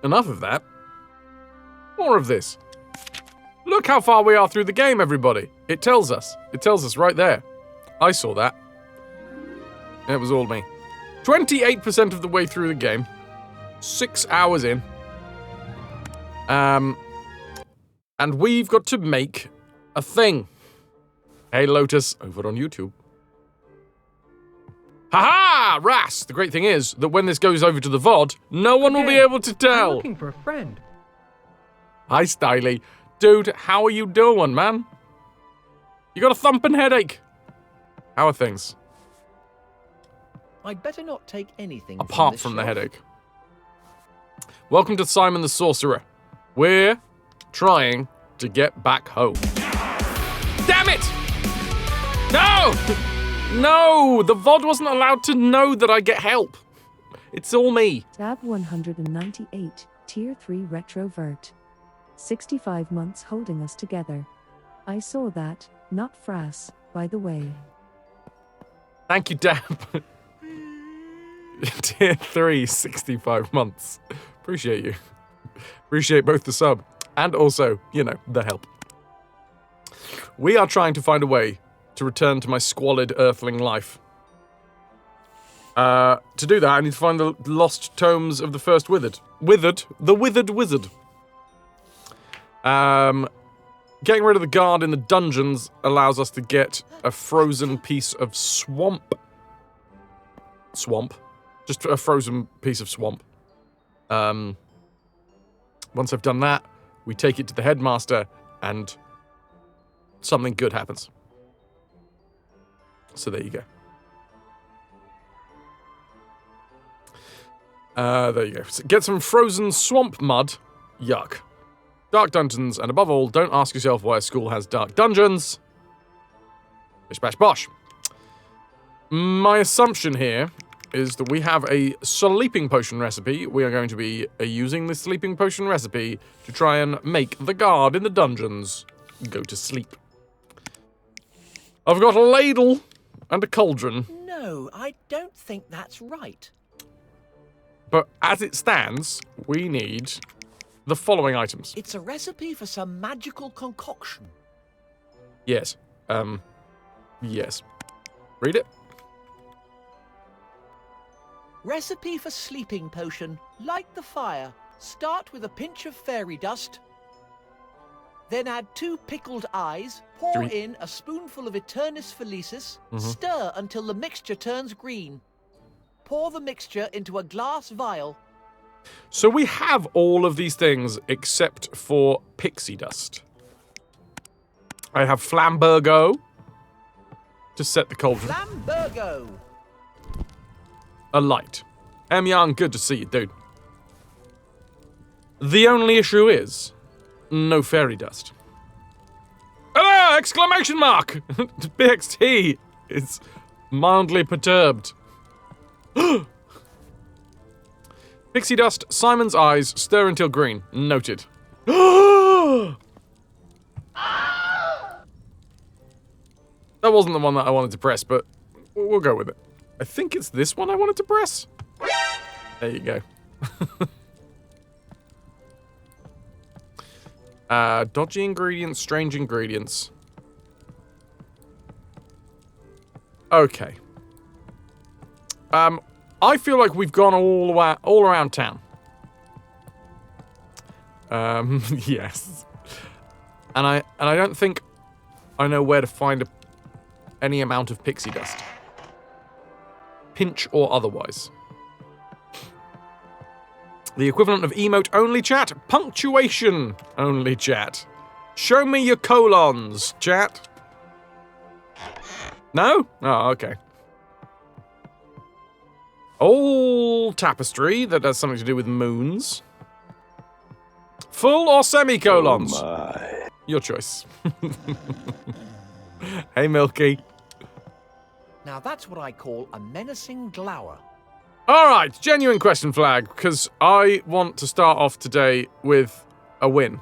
enough of that. More of this. Look how far we are through the game, everybody. It tells us. It tells us right there. I saw that. It was all me. 28% of the way through the game. 6 hours in. And we've got to make a thing. Hey, Lotus, over on YouTube. Haha! Ras! The great thing is that when this goes over to the VOD, no one will be able to tell. I'm looking for a friend. Hi, Styly. Dude, how are you doing, man? You got a thumping headache. How are things? I'd better not take anything apart from the headache. Welcome to Simon the Sorcerer. We're trying to get back home. Damn it! No! No! The VOD wasn't allowed to know that I get help. It's all me. Tab 198, Tier 3 Retrovert. 65 months holding us together. I saw that, not Fras, by the way. Thank you, Dab. Tier 3, 65 months. Appreciate you. Appreciate both the sub and also, you know, the help. We are trying to find a way to return to my squalid earthling life. To do that, I need to find the lost tomes of the first Withered. The Withered Wizard. Getting rid of the guard in the dungeons allows us to get a frozen piece of swamp. Just a frozen piece of swamp. Once I've done that, we take it to the headmaster and something good happens. So there you go. There you go. So get some frozen swamp mud. Yuck. Dark dungeons, and above all, don't ask yourself why a school has dark dungeons. Bish bash bosh. My assumption here is that we have a sleeping potion recipe. We are going to be using this sleeping potion recipe to try and make the guard in the dungeons go to sleep. I've got a ladle and a cauldron. No, I don't think that's right. But as it stands, we need the following items. It's a recipe for some magical concoction. Yes. Yes. Read it. Recipe for sleeping potion. Light the fire. Start with a pinch of fairy dust. Then add 2 pickled eyes. Pour in a spoonful of Eternis Felicis. Stir until the mixture turns green. Pour the mixture into a glass vial. So we have all of these things except for pixie dust. I have Flambergo to set the cauldron. Flambergo! A light. M. Young, good to see you, dude. The only issue is no fairy dust. Ah! Exclamation mark! BXT is mildly perturbed. Pixie dust, Simon's eyes, stir until green. Noted. That wasn't the one that I wanted to press, but we'll go with it. I think it's this one I wanted to press. There you go. Dodgy ingredients, strange ingredients. Okay. I feel like we've gone all around town. Yes. And I don't think I know where to find any amount of pixie dust. Pinch or otherwise. The equivalent of emote only chat, punctuation only chat. Show me your colons, chat. No? Oh, okay. Old tapestry that has something to do with moons. Full or semicolons? Oh my. Your choice. Hey, Milky. Now that's what I call a menacing glower. Alright, genuine question flag, because I want to start off today with a win.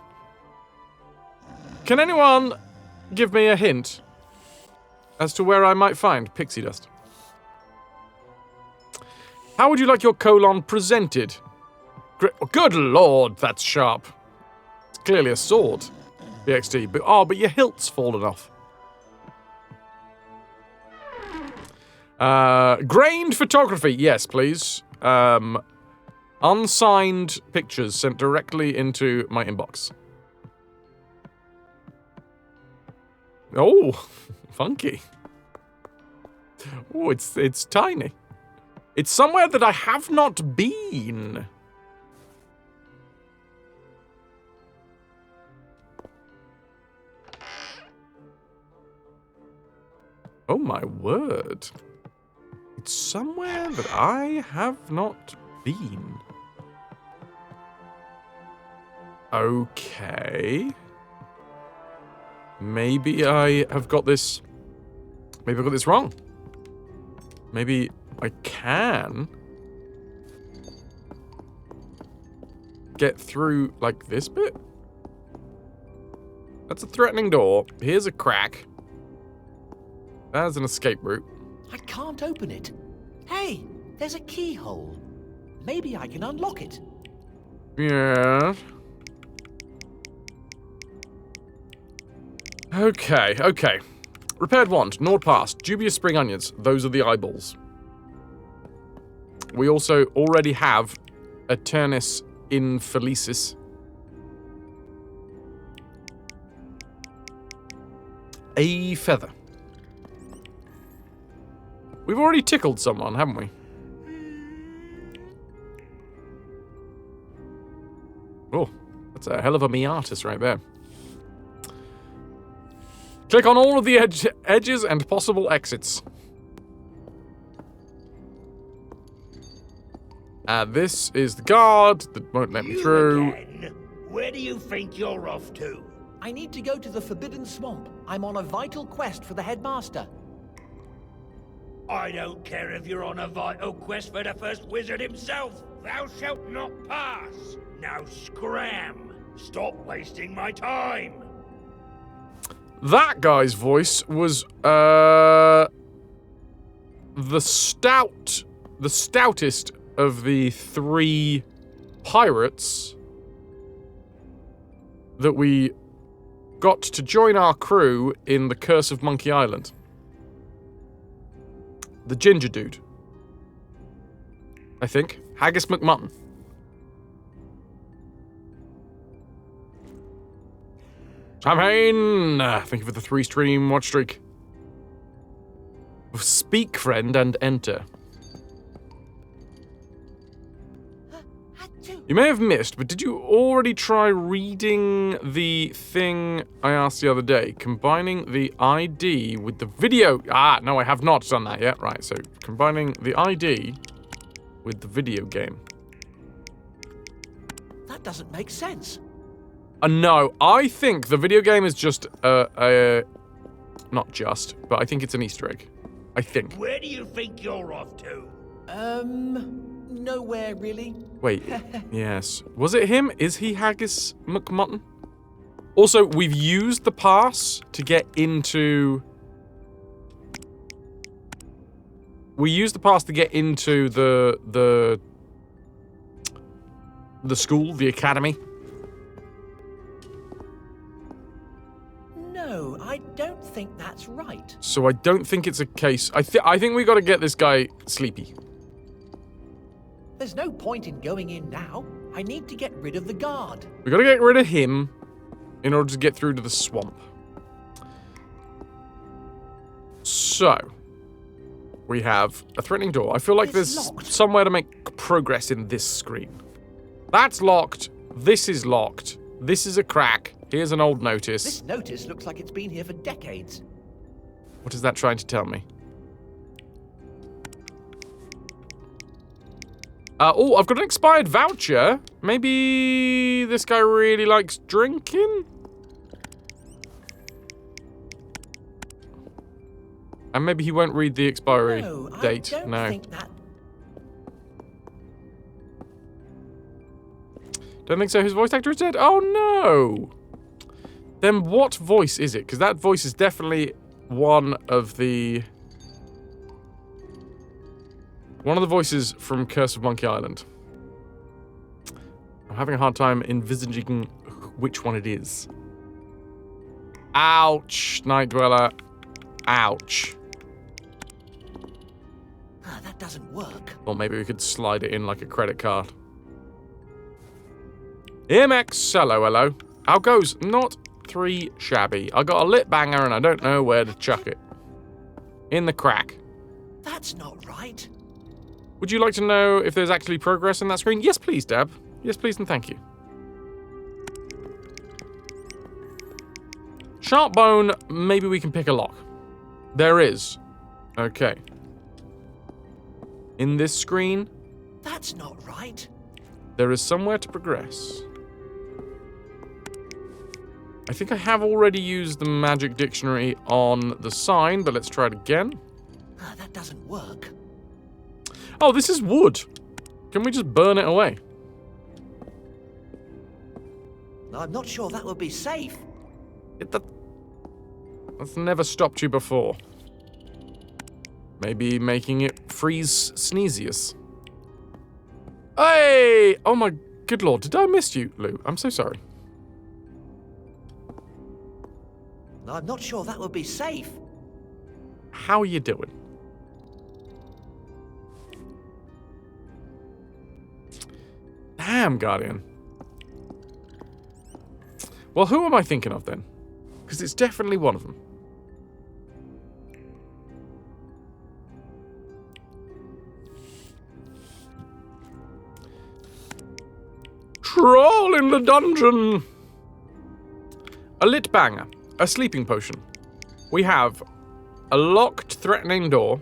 Can anyone give me a hint as to where I might find pixie dust? How would you like your colon presented? Good lord, that's sharp. It's clearly a sword. BXT. But your hilt's fallen off. Grained photography. Yes, please. Unsigned pictures sent directly into my inbox. Oh, funky. Oh, it's tiny. It's somewhere that I have not been. Oh my word. It's somewhere that I have not been. Okay. Maybe I have got this... Maybe I've got this wrong. Maybe I can... get through, like, this bit? That's a threatening door. Here's a crack. There's an escape route. I can't open it. Hey, there's a keyhole. Maybe I can unlock it. Yeah. Okay. Repaired wand, gnawed past, dubious spring onions. Those are the eyeballs. We also already have Aeternus Infelicis. A feather. We've already tickled someone, haven't we? Oh, that's a hell of a Miatis right there. Click on all of the edges and possible exits. This is the guard that won't let me through. Again? Where do you think you're off to? I need to go to the Forbidden Swamp. I'm on a vital quest for the headmaster. I don't care if you're on a vital quest for the first wizard himself. Thou shalt not pass. Now scram. Stop wasting my time. That guy's voice was, the stoutest of the 3 pirates that we got to join our crew in the Curse of Monkey Island. The ginger dude. I think. Haggis McMutton. Champagne! Thank you for the 3-stream watch streak. Speak, friend, and enter. You may have missed, but did you already try reading the thing I asked the other day? Combining the ID with the video... Ah, no, I have not done that yet. Right, so combining the ID with the video game. That doesn't make sense. No, I think the video game is just not just, but I think it's an Easter egg. I think. Where do you think you're off to? Nowhere really. Wait, yes. Was it him? Is he Haggis McMutton? Also, we've used the pass to get into... We used the pass to get into the school, the academy. No, I don't think that's right. So I don't think it's a case... I think we got to get this guy sleepy. There's no point in going in now. I need to get rid of the guard. We got to get rid of him in order to get through to the swamp. So, we have a threatening door. I feel like It's there's locked. somewhere to make progress in this screen. That's locked. This is locked. This is a crack. Here's an old notice. This notice looks like it's been here for decades. What is that trying to tell me? Oh, I've got an expired voucher. Maybe this guy really likes drinking? And maybe he won't read the expiry date. I don't think that... Don't think so. His voice actor is dead? Oh, no. Then what voice is it? Because that voice is definitely one of the voices from Curse of Monkey Island. having a hard time envisaging which one it is. Ouch, Night Dweller. Ouch. Ah, that doesn't work. Or maybe we could slide it in like a credit card. EMX, hello, hello. How goes? Not 3 shabby. I got a lit banger and I don't know where to chuck it. In the crack. That's not right. Would you like to know if there's actually progress in that screen? Yes, please, Dab. Yes, please, and thank you. Sharp bone, maybe we can pick a lock. There is. Okay. In this screen, That's not right. there is somewhere to progress. I think I have already used the magic dictionary on the sign, but let's try it again. Ah, that doesn't work. Oh, this is wood. Can we just burn it away? I'm not sure that would be safe. That's never stopped you before. Maybe making it freeze sneezious. Hey! Oh my good lord, did I miss you, Lou? I'm so sorry. I'm not sure that would be safe. How are you doing? Damn, Guardian. Well, who am I thinking of then? Because it's definitely one of them. Troll in the dungeon! A lit banger. A sleeping potion. We have a locked, threatening door.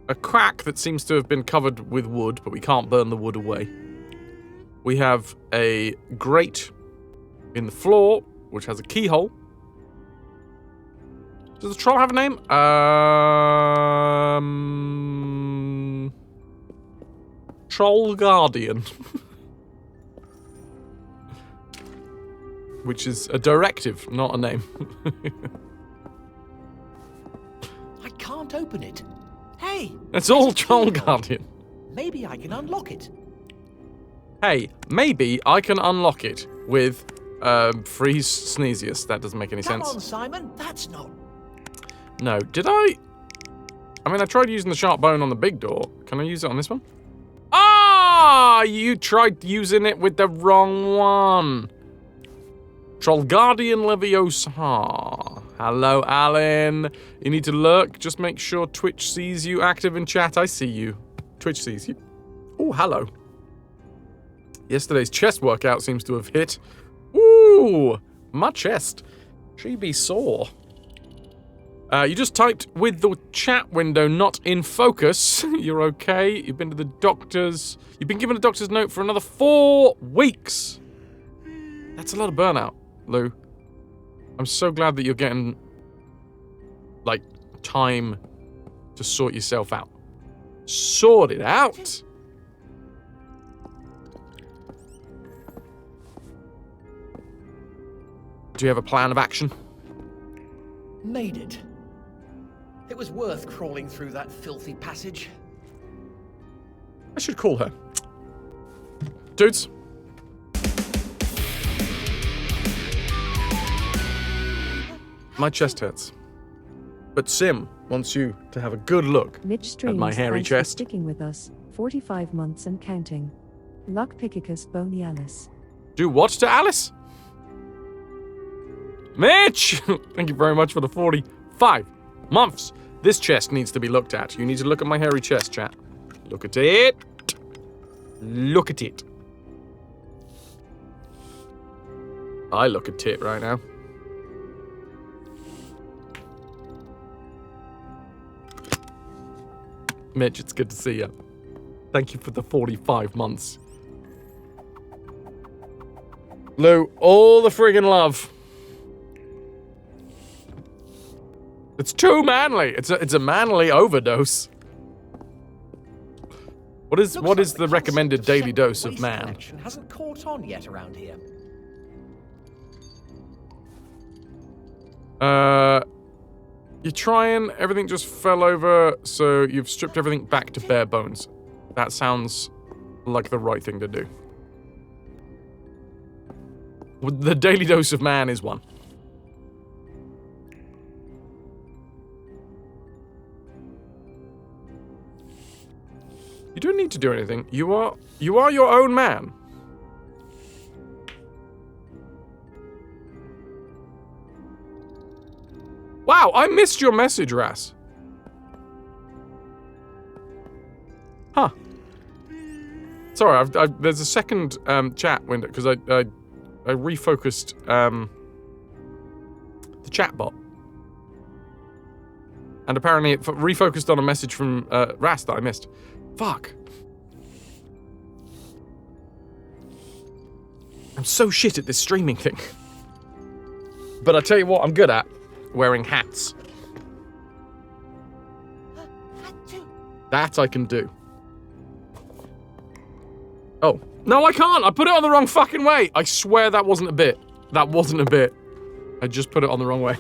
A crack that seems to have been covered with wood, but we can't burn the wood away. We have a grate in the floor, which has a keyhole. Does the troll have a name? Troll Guardian. Which is a directive, not a name. I can't open it. Hey! It's all there's a Troll keyhole. Guardian. Maybe I can unlock it. Hey, maybe I can unlock it with freeze sneezious. That doesn't make any Come sense. on, Simon. That's not... No, did I? I mean, I tried using the sharp bone on the big door. Can I use it on this one? Ah! You tried using it with the wrong one. Troll Guardian Leviosa. Hello, Alan. You need to lurk. Just make sure Twitch sees you active in chat. I see you. Twitch sees you. Oh, hello. Yesterday's chest workout seems to have hit. Ooh, my chest. She be sore. You just typed with the chat window not in focus. You're okay. You've been to the doctor's. You've been given a doctor's note for another 4 weeks. That's a lot of burnout, Lou. I'm so glad that you're getting, like, time to sort yourself out. Sort it out. Do you have a plan of action? Made it. It was worth crawling through that filthy passage. I should call her. Dudes. My chest hurts. But Sim wants you to have a good look Mitch at Streams, my hairy thanks for chest. sticking with us. 45 months and counting. Luck Picicus Bonialis. Do what to Alice? Mitch! Thank you very much for the 45 months. This chest needs to be looked at. You need to look at my hairy chest, chat. Look at it. Look at it. I look at it right now. Mitch, it's good to see you. Thank you for the 45 months. Lou, all the friggin' love. It's too manly. It's a manly overdose. What is Looks like the concept recommended daily second dose of waste man? collection hasn't caught on yet around here. You're trying, everything just fell over, so you've stripped everything back to bare bones. That sounds like the right thing to do. The daily dose of man is 1. You don't need to do anything. You are your own man. Wow, I missed your message, Ras. Huh. Sorry, there's a second chat window because I refocused the chat bot. And apparently it refocused on a message from Ras that I missed. Fuck. I'm so shit at this streaming thing. But I tell you what I'm good at. Wearing hats. That I can do. Oh. No, I can't! I put it on the wrong fucking way! I swear that wasn't a bit. That wasn't a bit. I just put it on the wrong way.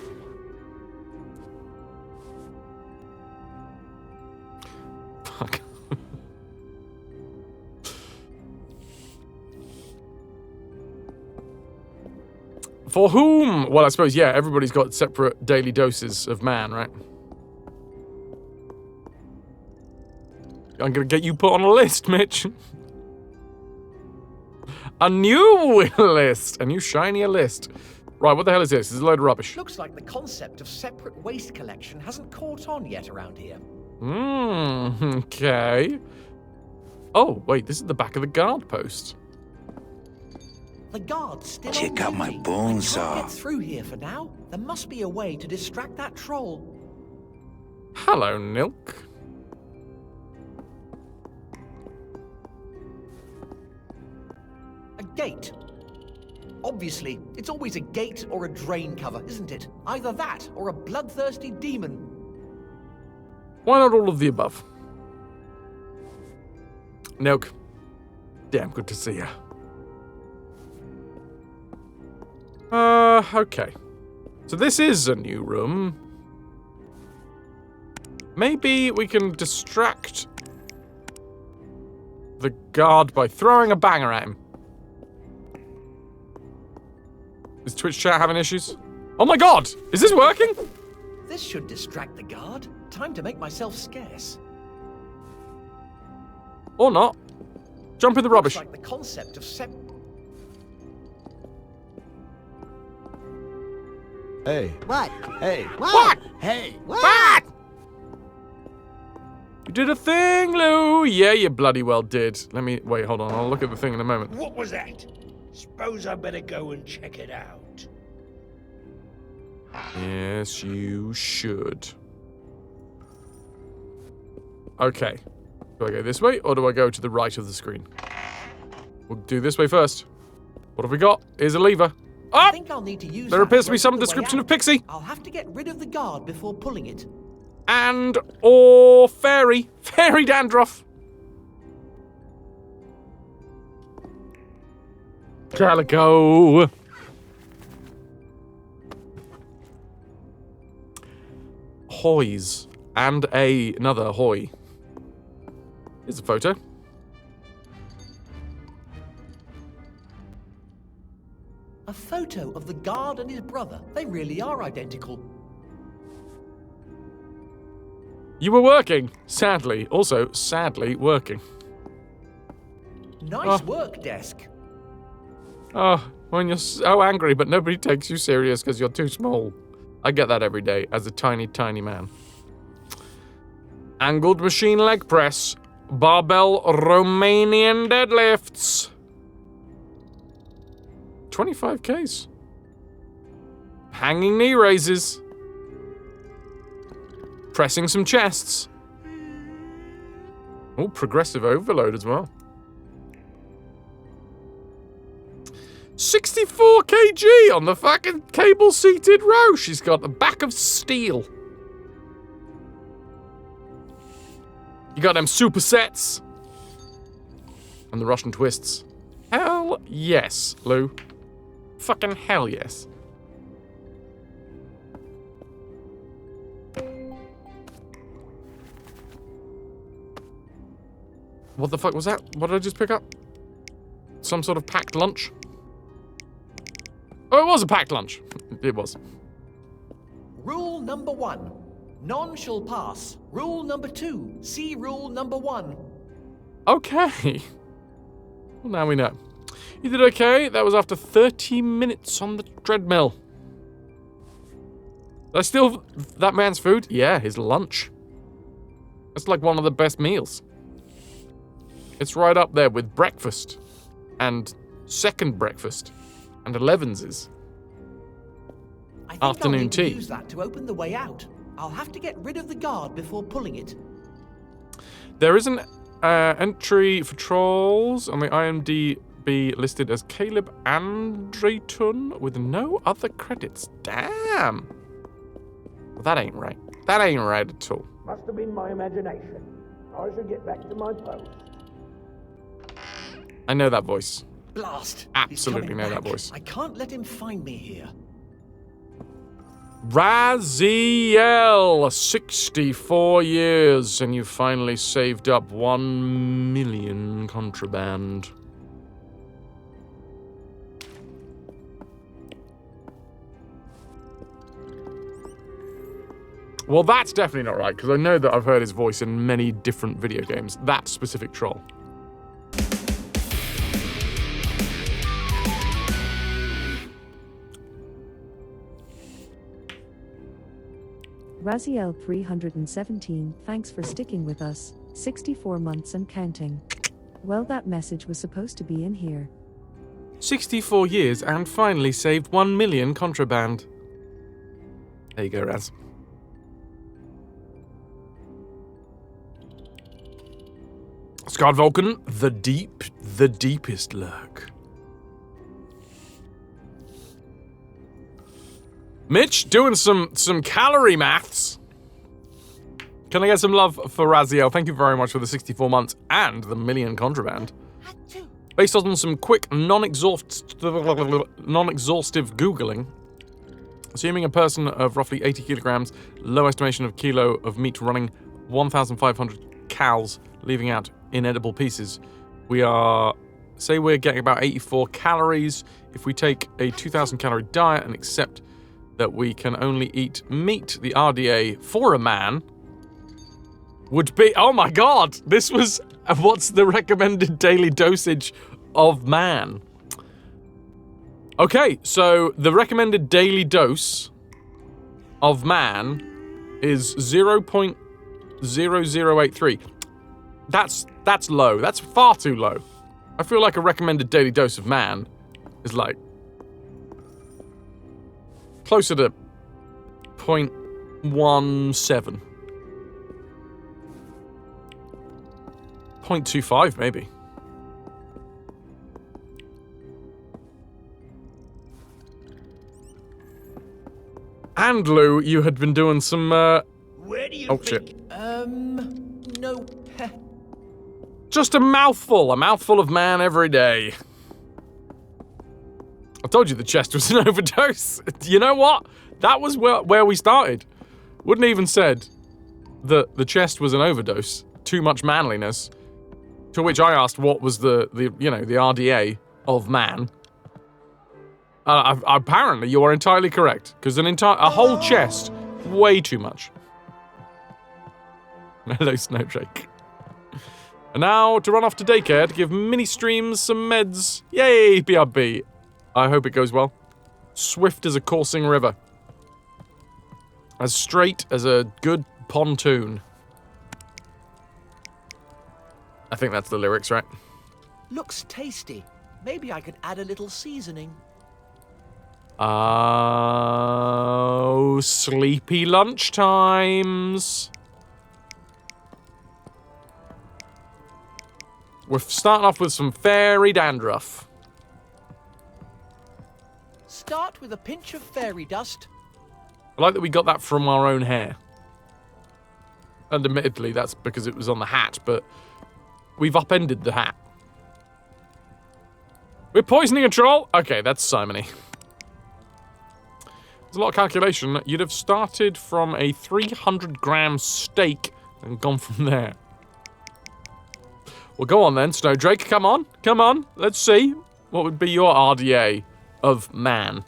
Fuck. For whom? Well, I suppose, yeah, everybody's got separate daily doses of man, right? I'm gonna get you put on a list, Mitch. A new list! A new shinier list. Right, what the hell is this? This is a load of rubbish. Looks like the concept of separate waste collection hasn't caught on yet around here. Okay. Oh, wait, this is the back of the guard post. The guard's still Check on out my duty. bone I saw. can't get through here for now. There must be a way to distract that troll. Hello, Nilk. A gate. Obviously, it's always a gate or a drain cover, isn't it? Either that or a bloodthirsty demon. Why not all of the above? Nilk. Damn good to see you. Okay. So this is a new room. Maybe we can distract the guard by throwing a banger at him. Is Twitch chat having issues? Oh my god! Is this working? This should distract the guard. Time to make myself scarce. Or not. Jump in the rubbish. Looks like the concept of Hey. What? Hey. What? Hey, What? You did a thing, Lou! Yeah, you bloody well did. Let me... Wait, hold on. I'll look at the thing in a moment. What was that? Suppose I better go and check it out. Yes, you should. Okay. Do I go this way, or do I go to the right of the screen? We'll do this way first. What have we got? Here's a lever. I Oh! think I'll need to use There that appears to be work some the way description out. of Pixie. I'll have to get rid of the guard before pulling it. And... or fairy. Fairy dandruff. Calico. Hoys. And another hoy. Here's a photo. A photo of the guard and his brother. They really are identical. You were working. Sadly. Also, sadly, working. Nice Oh. work, desk. Oh, when you're so angry, but nobody takes you serious because you're too small. I get that every day as a tiny, tiny man. Angled machine leg press. Barbell Romanian deadlifts. 25Ks. Hanging knee raises. Pressing some chests. Oh, progressive overload as well. 64 kg on the fucking cable-seated row. She's got the back of steel. You got them supersets. And the Russian twists. Hell yes, Lou. Fucking hell yes. What the fuck was that? What did I just pick up? Some sort of packed lunch? Oh, it was a packed lunch. It was. Rule number 1. None shall pass. Rule number 2. See rule number 1. Okay. Well, now we know. You did okay. That was after 30 minutes on the treadmill. That's still that man's food? Yeah, his lunch. It's like one of the best meals. It's right up there with breakfast and second breakfast and 11's. I think Afternoon I'll need to tea. use that to open the way out. I'll have to get rid of the guard before pulling it. There is an entry for trolls on the IMDb listed as Caleb Andreyton with no other credits. Damn. Well, that ain't right. That ain't right at all. Must have been my imagination. I shall get back to my post. I know that voice. Blast. Absolutely He's know coming that back. voice. I can't let him find me here. Raziel, 64 years, and you finally saved up 1 million contraband. Well, that's definitely not right, because I know that I've heard his voice in many different video games. That specific troll. Raziel 317, thanks for sticking with us, 64 months and counting. Well, that message was supposed to be in here. 64 years and finally saved 1 million contraband. There you go, Raz. Scarred Vulcan, the deepest lurk. Mitch, doing some calorie maths. Can I get some love for Raziel? Thank you very much for the 64 months and the million contraband. Based on some quick, non-exhaustive Googling, assuming a person of roughly 80 kilograms, low estimation of kilo of meat running 1,500 cals, leaving out inedible pieces, we're getting about 84 calories. If we take a 2,000 calorie diet and accept that we can only eat meat, the RDA for a man would be, oh my god, this was, what's the recommended daily dosage of man? Okay, so the recommended daily of man is 0.0083. That's low. That's far too low. I feel like a recommended daily dose of man is like closer to 0.17. 0.25 maybe. And Lou, you had been doing some Where do you think? shit. No. Just a mouthful of man every day. I told you the chest was an overdose. You know what? That was where we started. Wouldn't even said that the chest was an overdose. Too much manliness. To which I asked what was the RDA of man. Apparently you are entirely correct, because a whole chest, way too much. Hello, Snowdrake. And now to run off to daycare to give mini streams some meds. Yay, BRB. I hope it goes well. Swift as a coursing river. As straight as a good pontoon. I think that's the lyrics, right? Looks tasty. Maybe I could add a little seasoning. Oh, sleepy lunchtimes. We're starting off with some fairy dandruff. Start with a pinch of fairy dust. I like that we got that from our own hair. And admittedly, that's because it was on the hat, but we've upended the hat. We're poisoning a troll? Okay, that's simony. There's a lot of calculation. You'd have started from a 300-gram steak and gone from there. Well, go on then, Snowdrake. Come on. Let's see. What would be your RDA of man?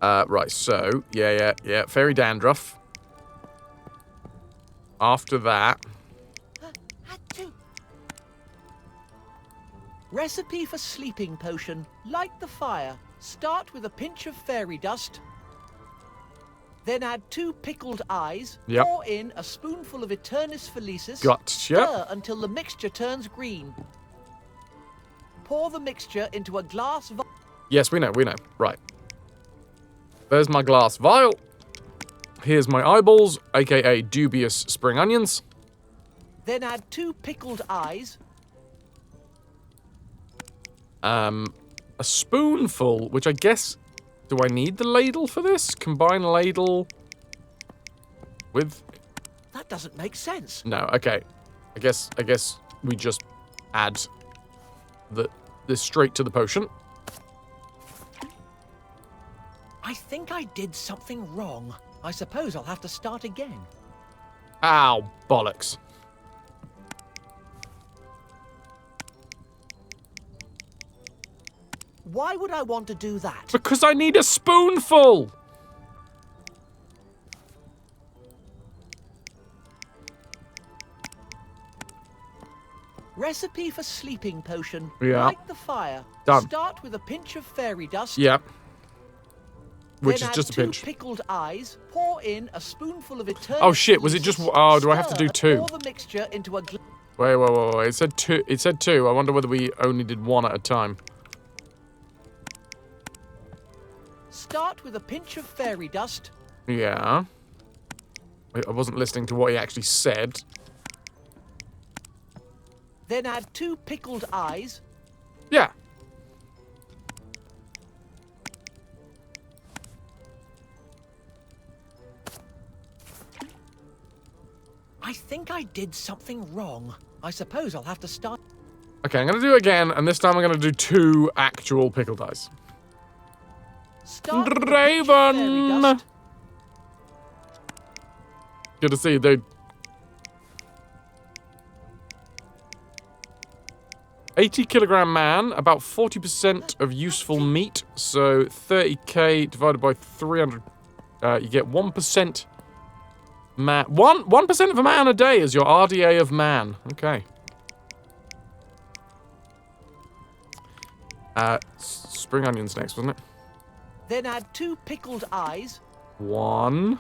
Right, so, yeah. Fairy dandruff. After that... Recipe for sleeping potion. Light the fire. Start with a pinch of fairy dust. Then add 2 pickled eyes. Yep. Pour in a spoonful of Eternis Felicis. Gotcha. Stir until the mixture turns green. Pour the mixture into a glass vial. Yes, we know. Right. There's my glass vial. Here's my eyeballs, aka dubious spring onions. Then add 2 pickled eyes. A spoonful, which I guess... Do I need the ladle for this? Combine ladle with... That doesn't make sense. No, okay. I guess we just add this straight to the potion. I think I did something wrong. I suppose I'll have to start again. Ow, bollocks. Why would I want to do that? Because I need a spoonful! Recipe for sleeping potion. Yeah. Light the fire. Done. Start with a pinch of fairy dust. Yeah. Which Then is just a add 2 pinch. pickled eyes. Pour in a spoonful of Eternis Oh shit, was it just... Felicis. Oh, do I have to do Stir 2? Pour the mixture into a Wait. It said 2. It said 2. I wonder whether we only did 1 at a time. Start with a pinch of fairy dust. Yeah. I wasn't listening to what he actually said. Then add 2 pickled eyes. Yeah. I think I did something wrong. I suppose I'll have to start. Okay, I'm going to do it again, and this time I'm going to do 2 actual pickled eyes. Start with a pinch of fairy Raven! dust. Good to see you, dude. 80-kilogram man, about 40% of useful meat, so 30k divided by 300. You get 1% man. 1% of a man a day is your RDA of man. Okay. Spring onions next, wasn't it? Then add 2 pickled eyes. 1.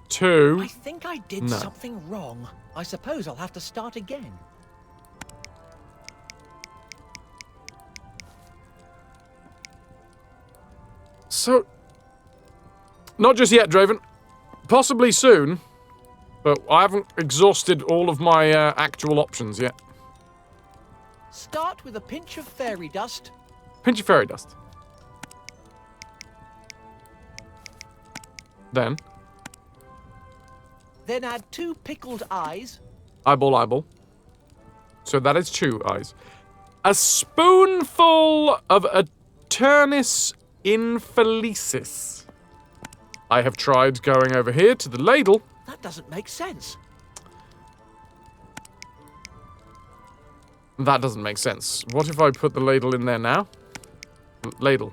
2. I think I did No. something wrong. I suppose I'll have to start again. So, not just yet, Draven. Possibly soon, but I haven't exhausted all of my actual options yet. Start with a pinch of fairy dust. Pinch of fairy dust. Then, Then add 2 pickled eyes. eyeball. So that is 2 eyes. A spoonful of Eternis Infelicis. I have tried going over here to the ladle. That doesn't make sense. That doesn't make sense. What if I put the ladle in there now? Ladle.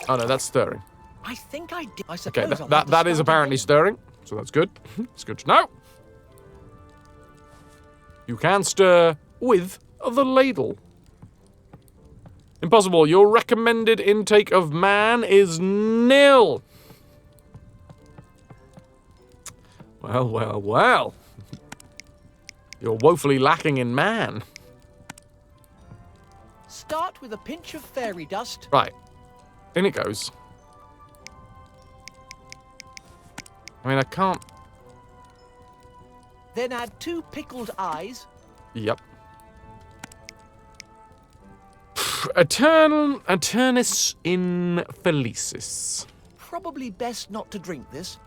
Oh no, that's stirring. I think I did. I Okay, suppose I'll have to that is start apparently again. stirring, so that's good. It's good to know. You can stir with the ladle. Impossible. Your recommended intake of man is 0. Well. You're woefully lacking in man. Start with a pinch of fairy dust. Right. In it goes. I mean, I can't... Then add 2 pickled eyes. Yep. Eternis Infelicis. Probably best not to drink this.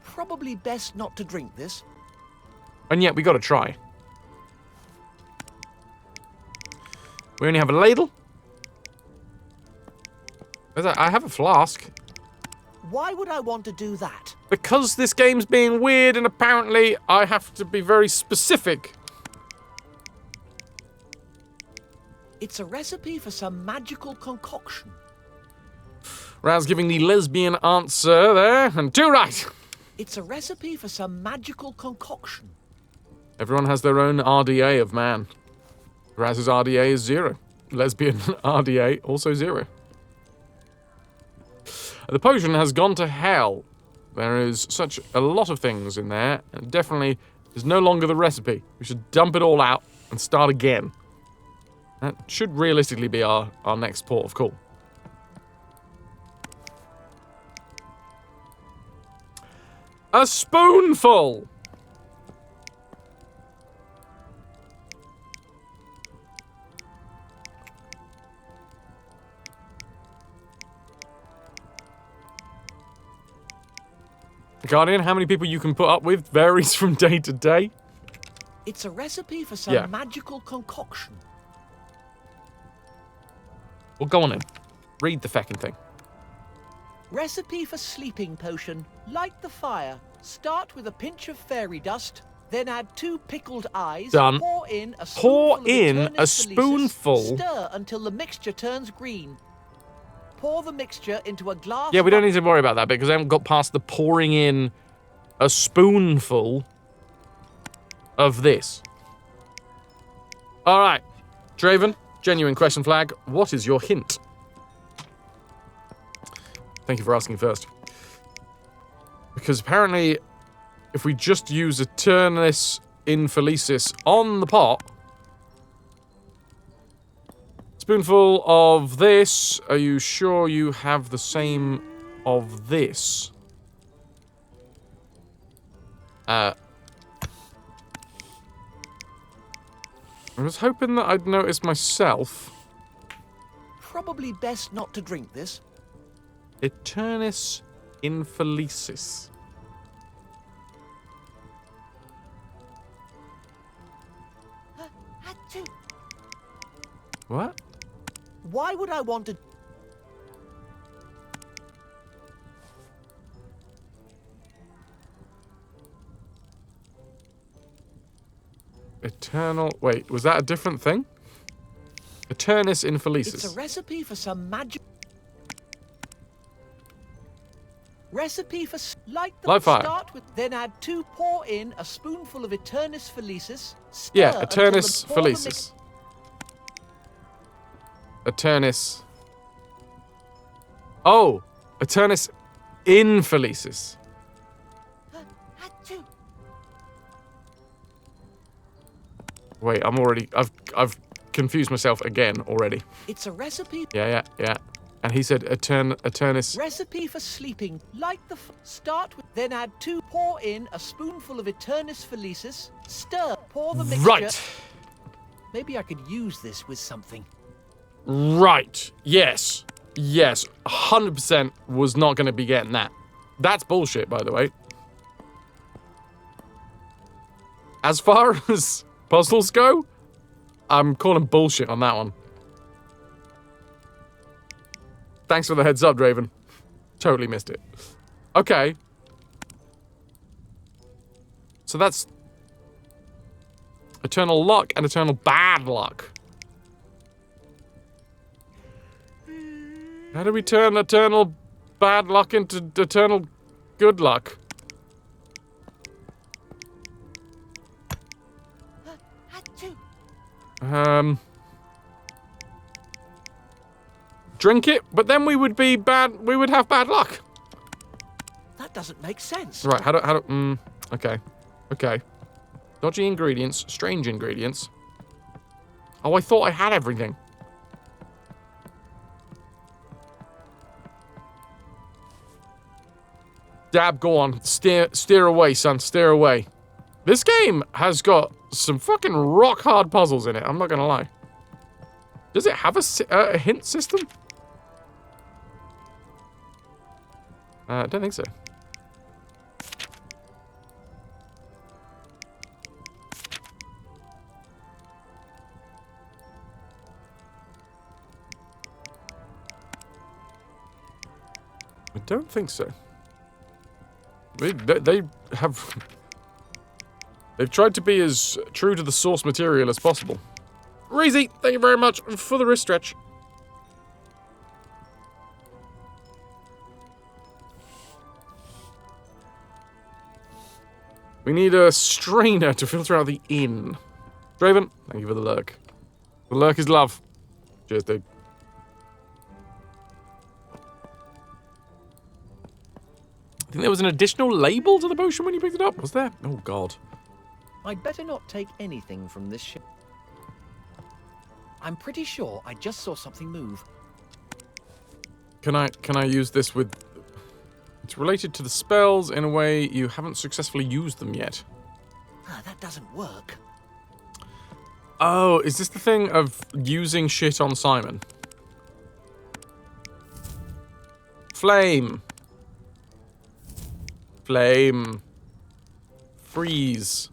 Probably best not to drink this. And yet, we gotta try. We only have a ladle. I have a flask. Why would I want to do that? Because this game's being weird and apparently I have to be very specific. It's a recipe for some magical concoction. Raz giving the lesbian answer there, and 2 right. It's a recipe for some magical concoction. Everyone has their own RDA of man. Raz's RDA is 0. Lesbian RDA also 0. The potion has gone to hell. There is such a lot of things in there, and definitely is no longer the recipe. We should dump it all out and start again. That should realistically be our next port of call. A spoonful! Guardian, how many people you can put up with varies from day to day. It's a recipe for some magical concoction. Well, go on in. Read the feckin' thing. Recipe for sleeping potion. Light the fire. Start with a pinch of fairy dust. Then add 2 pickled eyes. Done. Pour in a spoonful. Stir until the mixture turns green. Pour the mixture into a glass. Yeah, we don't need to worry about that because I haven't got past the pouring in a spoonful of this. All right, Draven, genuine question flag. What is your hint? Thank you for asking first. Because apparently, if we just use Eternis Infelicis on the pot, spoonful of this. Are you sure you have the same of this? I was hoping that I'd notice myself. Probably best not to drink this. Eternis Infelicis. What? Why would I want to... Eternal... Wait, was that a different thing? Eternis Infelicis. It's a recipe for some magic... Recipe for... Light fire. Start with... Then add 2... Pour in a spoonful of Eternis Felicis. Stir Yeah, Eternis Felicis. Eternis. Oh, Eternis Infelicis. Wait, I'm already... I've confused myself again already. It's a recipe... Yeah. And he said Eternis... Recipe for sleeping. Light the... Start with... Then add 2... Pour in a spoonful of Eternis Felicis. Stir. Pour the mixture... Right. Maybe I could use this with something. Right. Yes. 100% was not going to be getting that. That's bullshit, by the way. As far as puzzles go, I'm calling bullshit on that one. Thanks for the heads up, Draven. Totally missed it. Okay. So that's eternal luck and eternal bad luck. How do we turn eternal bad luck into eternal good luck? Drink it, but then we would be bad. We would have bad luck. That doesn't make sense. Right? Okay. Dodgy ingredients, strange ingredients. Oh, I thought I had everything. Dab, go on. Steer away, son. Steer away. This game has got some fucking rock hard puzzles in it. I'm not gonna lie. Does it have a hint system? I don't think so. I don't think so. They have... They've tried to be as true to the source material as possible. Reezy, thank you very much for the wrist stretch. We need a strainer to filter out the inn. Draven, thank you for the lurk. The lurk is love. Cheers, dude. I think there was an additional label to the potion when you picked it up. Was there? Oh, God. I'd better not take anything from this ship. I'm pretty sure I just saw something move. Can I use this with... It's related to the spells in a way you haven't successfully used them yet. Ah, that doesn't work. Oh, is this the thing of using shit on Simon? Flame. Flame. Freeze.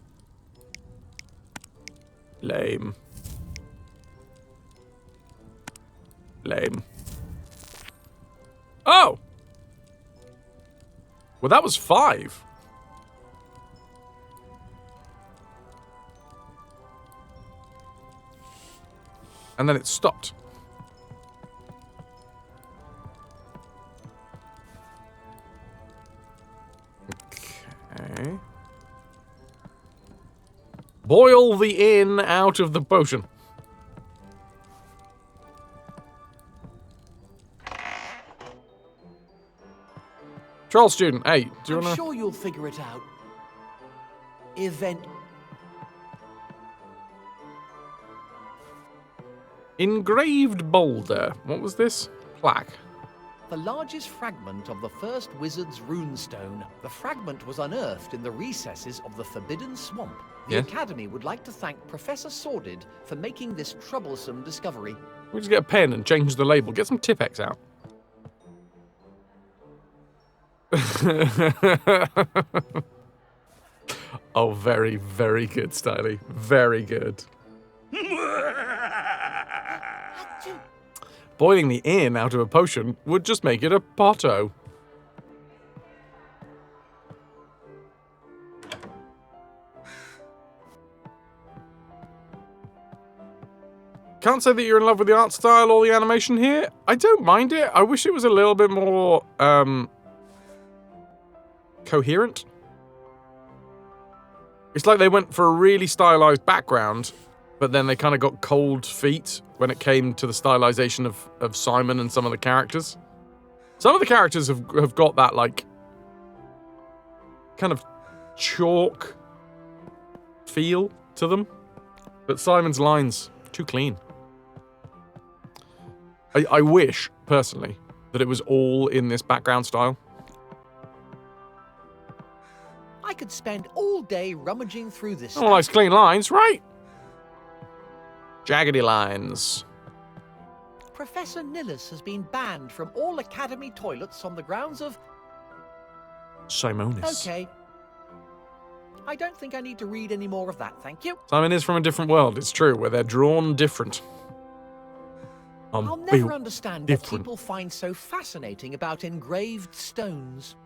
Flame. Flame. Oh! Well, that was 5. And then it stopped. Okay. Boil the inn out of the potion. Troll student, hey, do you I'm wanna... sure you'll figure it out. Event. Engraved boulder. What was this? Plaque. The largest fragment of the first wizard's runestone. The fragment was unearthed in the recesses of the Forbidden Swamp. The Yes? Academy would like to thank Professor Sordid for making this troublesome discovery. We just get a pen and change the label. Get some Tipex out. Oh, very, very good, Styly. Very good. Boiling the inn out of a potion would just make it a potto. Can't say that you're in love with the art style or the animation here. I don't mind it. I wish it was a little bit more, coherent. It's like they went for a really stylized background, but then they kind of got cold feet when it came to the stylization of Simon and some of the characters. Some of the characters have got that, like, kind of chalk feel to them. But Simon's lines, too clean. I wish, personally, that it was all in this background style. I could spend all day rummaging through this. Oh, nice clean lines, right? Jaggedy lines. Professor Nillis has been banned from all Academy toilets on the grounds of... Simonis. Okay. I don't think I need to read any more of that, thank you. Simon is from a different world, it's true, where they're drawn different. I'll never understand what people find so fascinating about engraved stones.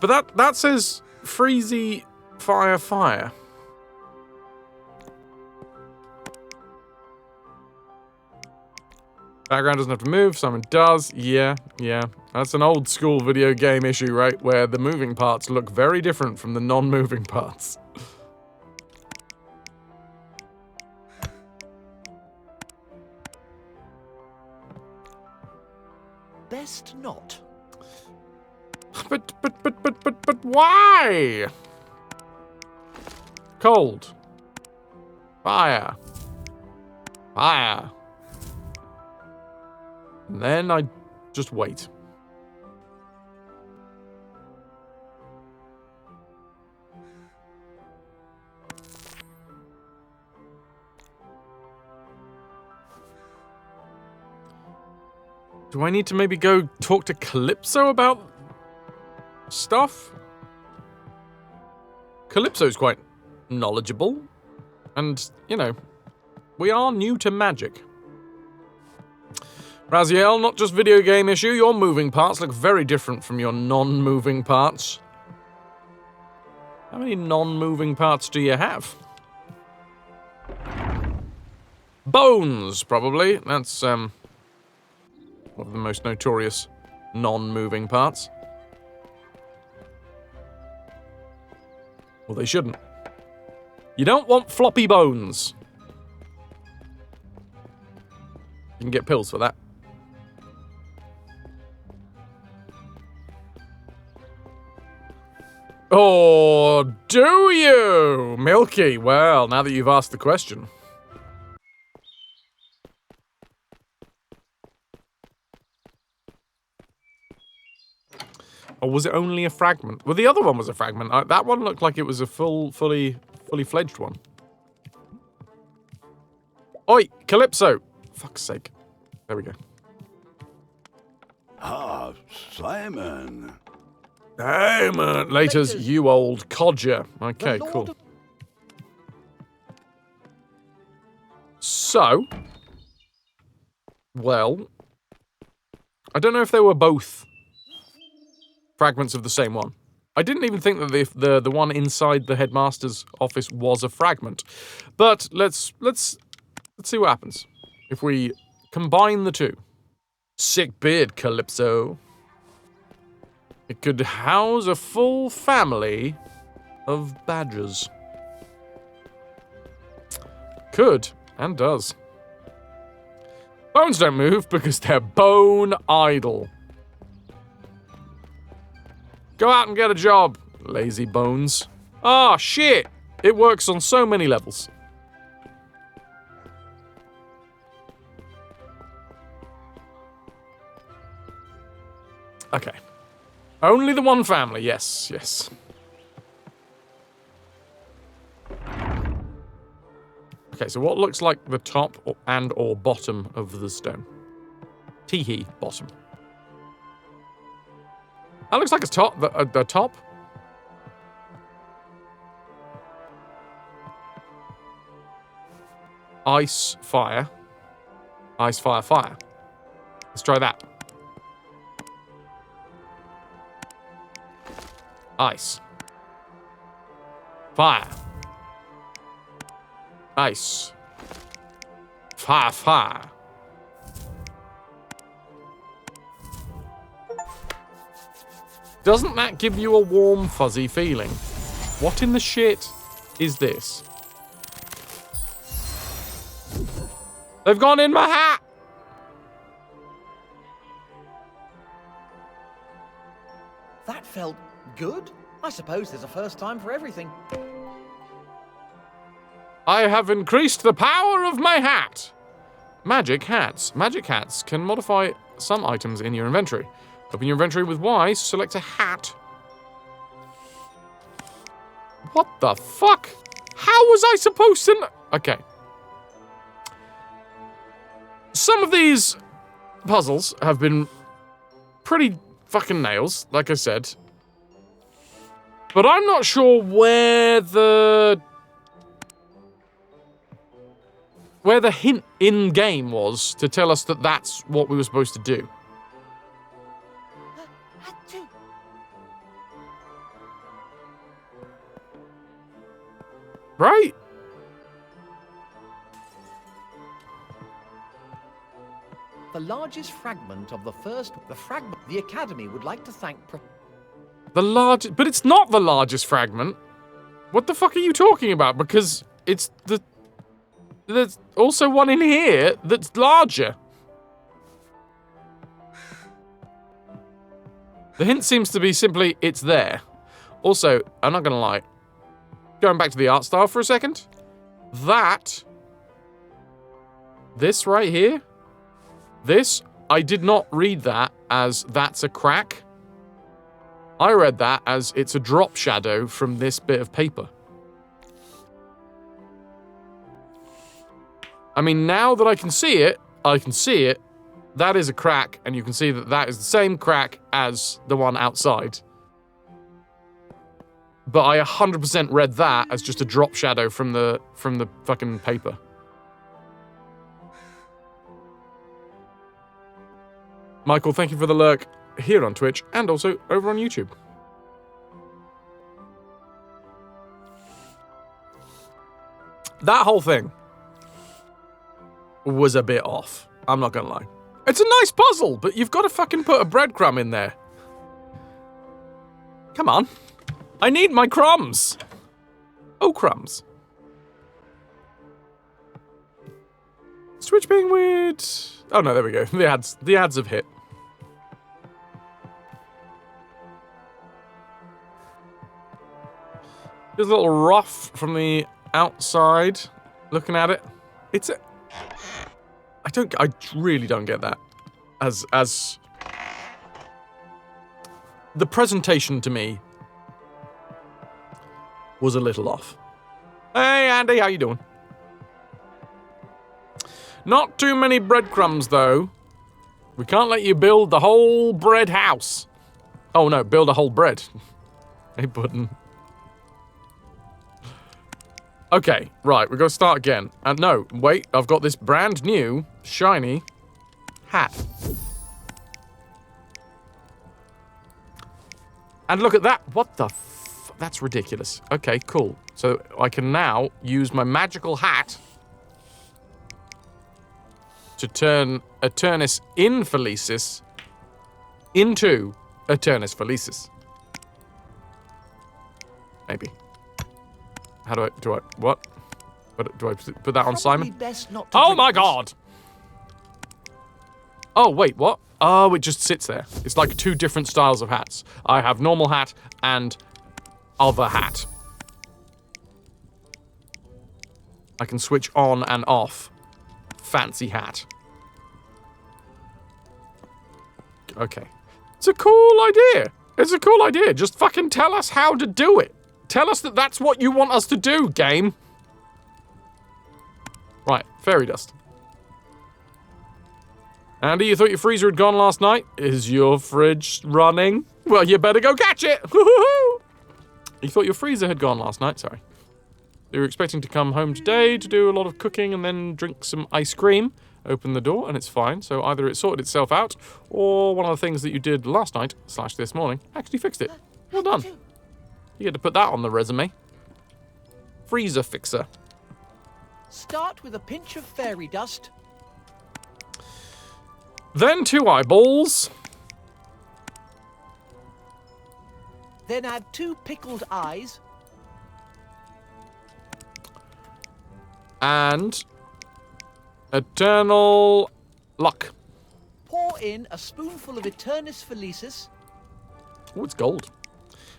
But that says Freezy Fire Fire. Background doesn't have to move, Simon does. Yeah. That's an old school video game issue, right? Where the moving parts look very different from the non-moving parts. Best not. But why? Cold. Fire. Fire. And then I just wait. Do I need to maybe go talk to Calypso about stuff? Calypso's quite knowledgeable. And, you know, we are new to magic. Raziel, not just video game issue, your moving parts look very different from your non-moving parts. How many non-moving parts do you have? Bones, probably. That's, one of the most notorious non-moving parts. Well, they shouldn't. You don't want floppy bones. You can get pills for that. Oh, do you? Milky, well, now that you've asked the question. Or was it only a fragment? Well, the other one was a fragment. That one looked like it was a fully fledged one. Oi, Calypso! Fuck's sake. There we go. Ah, Simon. Hey, man. Laters, you old codger. Okay, cool. So, well, I don't know if they were both fragments of the same one. I didn't even think that the one inside the headmaster's office was a fragment. But let's see what happens if we combine the two. Sick beard, Calypso. It could house a full family of badgers. Could, and does. Bones don't move because they're bone idle. Go out and get a job, lazy bones. Ah, shit! It works on so many levels. Okay. Only the one family, yes, yes. Okay, so what looks like the top or bottom of the stone? Teehee, bottom. That looks like a top, the top. Ice, fire. Ice, fire, fire. Let's try that. Ice. Fire. Ice. Fire, fire. Doesn't that give you a warm, fuzzy feeling? What in the shit is this? They've gone in my hat! That felt good. I suppose there's a first time for everything. I have increased the power of my hat. Magic hats. Magic hats can modify some items in your inventory. Open your inventory with Y, select a hat. What the fuck? How was I supposed to know? Okay. Some of these puzzles have been pretty fucking nails, like I said. But I'm not sure where the hint in-game was to tell us that that's what we were supposed to do. Right? The largest fragment of the fragment the Academy would like to thank... The largest... But it's not the largest fragment. What the fuck are you talking about? Because it's the... There's also one in here that's larger. The hint seems to be simply, it's there. Also, I'm not gonna lie. Going back to the art style for a second. This right here. This, I did not read that as that's a crack. I read that as it's a drop shadow from this bit of paper. I mean, now that I can see it, that is a crack, and you can see that that is the same crack as the one outside. But I 100% read that as just a drop shadow from the fucking paper. Michael, thank you for the lurk here on Twitch and also over on YouTube. That whole thing was a bit off. I'm not gonna lie. It's a nice puzzle, but you've got to fucking put a breadcrumb in there. Come on. I need my crumbs. Oh, crumbs. Switch being weird. Oh no, there we go. The ads have hit. Feels a little rough from the outside, looking at it. I really don't get that. As the presentation to me was a little off. Hey Andy, how you doing? Not too many breadcrumbs though. We can't let you build the whole bread house. Oh no, build a whole bread. Hey button. Okay, right, we've got to start again. And no, wait, I've got this brand new, shiny hat. And look at that. What the f... That's ridiculous. Okay, cool. So I can now use my magical hat to turn Eternus Infelicis into Eternus Felicis. Maybe. How do I, what? Do I put that on Simon? Oh my god! Oh, wait, what? Oh, it just sits there. It's like two different styles of hats. I have normal hat and other hat. I can switch on and off. Fancy hat. Okay. It's a cool idea. It's a cool idea. Just fucking tell us how to do it. Tell us that that's what you want us to do, game. Right, fairy dust. Andy, you thought your freezer had gone last night? Is your fridge running? Well, you better go catch it. You thought your freezer had gone last night? Sorry. You were expecting to come home today to do a lot of cooking and then drink some ice cream. Open the door and it's fine. So either it sorted itself out or one of the things that you did last night / this morning actually fixed it. Well done. You get to put that on the resume. Freezer fixer. Start with a pinch of fairy dust. Then 2 eyeballs. Then add 2 pickled eyes. And eternal luck. Pour in a spoonful of Eternus Felicis. Oh, it's gold.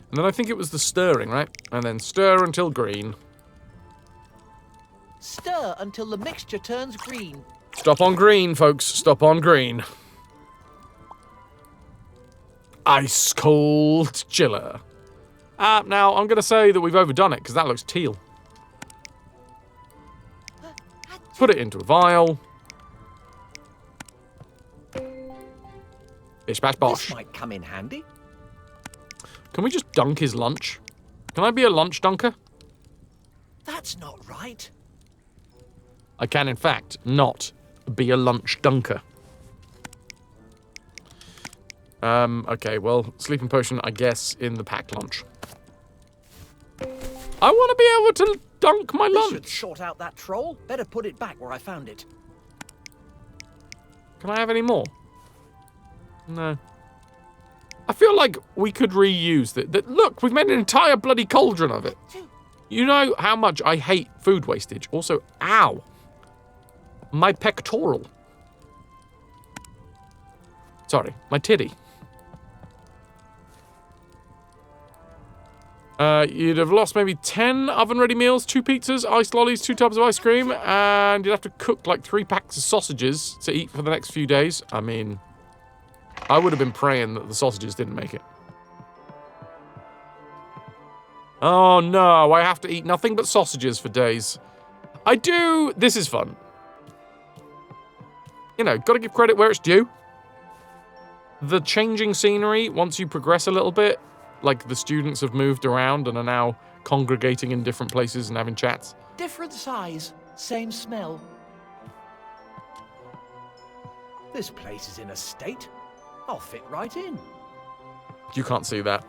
And then I think it was the stirring, right? And then stir until green. Stir until the mixture turns green. Stop on green, folks. Stop on green. Ice cold chiller. Now, I'm going to say that we've overdone it, because that looks teal. Put it into a vial. Bish bash bosh. This might come in handy. Can we just dunk his lunch? Can I be a lunch dunker? That's not right. I can, in fact, not be a lunch dunker. Okay, well, sleeping potion, I guess, in the packed lunch. I want to be able to dunk my This should lunch. sort out that troll. Better put it back where I found it. Can I have any more? No. I feel like we could reuse it. Look, we've made an entire bloody cauldron of it. You know how much I hate food wastage. Also, ow. My pectoral. Sorry, my titty. You'd have lost maybe 10 oven-ready meals, 2 pizzas, iced lollies, 2 tubs of ice cream, and you'd have to cook like 3 packs of sausages to eat for the next few days. I mean, I would have been praying that the sausages didn't make it. Oh no, I have to eat nothing but sausages for days. I do. This is fun. You know, gotta give credit where it's due. The changing scenery, once you progress a little bit, like the students have moved around and are now congregating in different places and having chats. Different size, same smell. This place is in a state. I'll fit right in. You can't see that.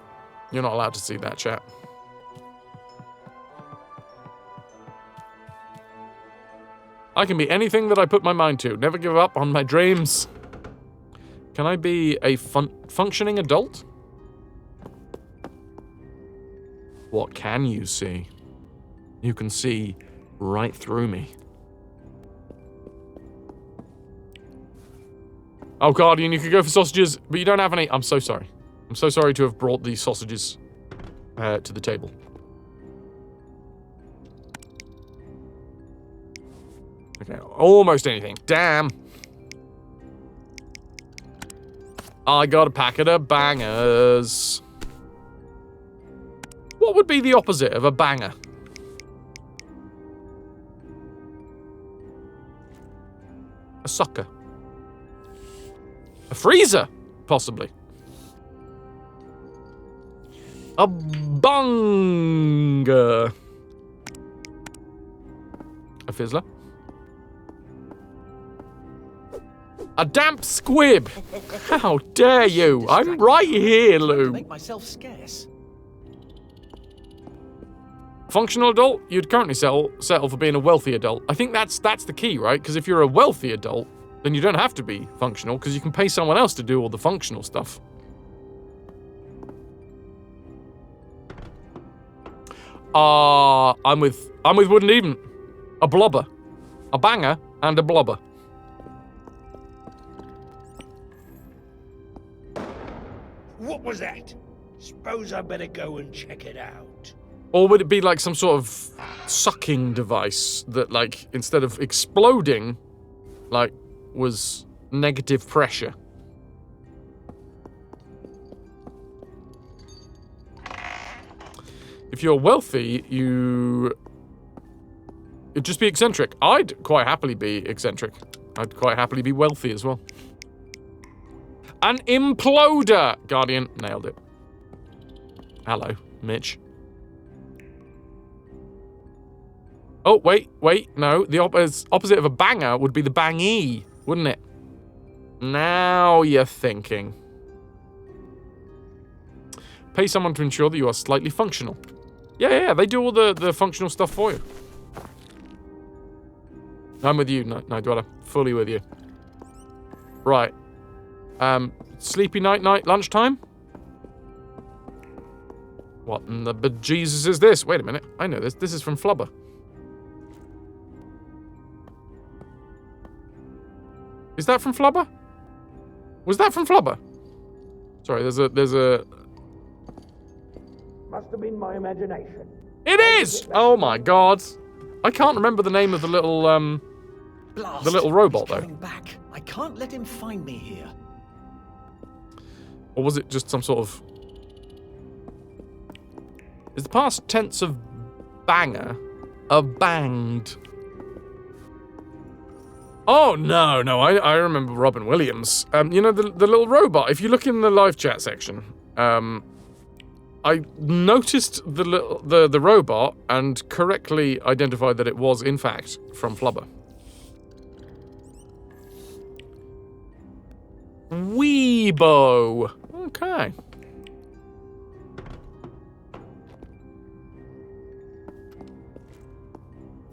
You're not allowed to see that, chat. I can be anything that I put my mind to. Never give up on my dreams. Can I be a functioning adult? What can you see? You can see right through me. Oh, Guardian, you could go for sausages, but you don't have any. I'm so sorry. I'm so sorry to have brought these sausages to the table. Okay, almost anything. Damn. I got a packet of bangers. What would be the opposite of a banger? A sucker. A freezer, possibly. A bunger. A fizzler. A damp squib! How dare you! I'm right here, Lou! Make myself scarce. Functional adult? You'd currently settle for being a wealthy adult. I think that's the key, right? Because if you're a wealthy adult, then you don't have to be functional, because you can pay someone else to do all the functional stuff. I'm with Wooden Even. A blobber. A banger and a blobber. What was that? Suppose I better go and check it out. Or would it be like some sort of sucking device that, like, instead of exploding, like, was negative pressure? If you're wealthy, you'd just be eccentric. I'd quite happily be eccentric. I'd quite happily be wealthy as well. An imploder! Guardian, nailed it. Hello, Mitch. Oh, wait, no. The opposite of a banger would be the bangee, wouldn't it? Now you're thinking. Pay someone to ensure that you are slightly functional. Yeah, they do all the functional stuff for you. I'm with you, Night Dweller. Fully with you. Right. Sleepy night, lunchtime? What in the bejesus is this? Wait a minute. I know this. This is from Flubber. Is that from Flubber? Was that from Flubber? Sorry, there's a... Must have been my imagination. It is! Oh my god. I can't remember the name of the little, Blast. the little robot, He's though. coming back. I can't let him find me here. Or was it just some sort of... Is the past tense of banger a banged? Oh, no, I remember Robin Williams. You know, the little robot. If you look in the live chat section, I noticed the robot and correctly identified that it was, in fact, from Flubber. Weebo. Okay.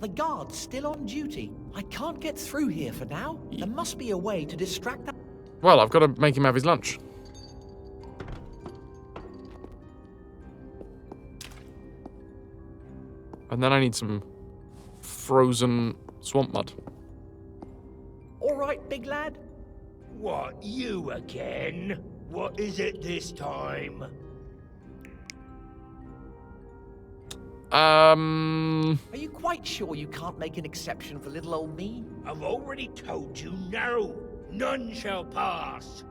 The guard's still on duty. I can't get through here for now. There must be a way to distract that. Well, I've got to make him have his lunch. And then I need some frozen swamp mud. All right, big lad. What, you again? What is it this time? Are you quite sure you can't make an exception for little old me? I've already told you no. None shall pass.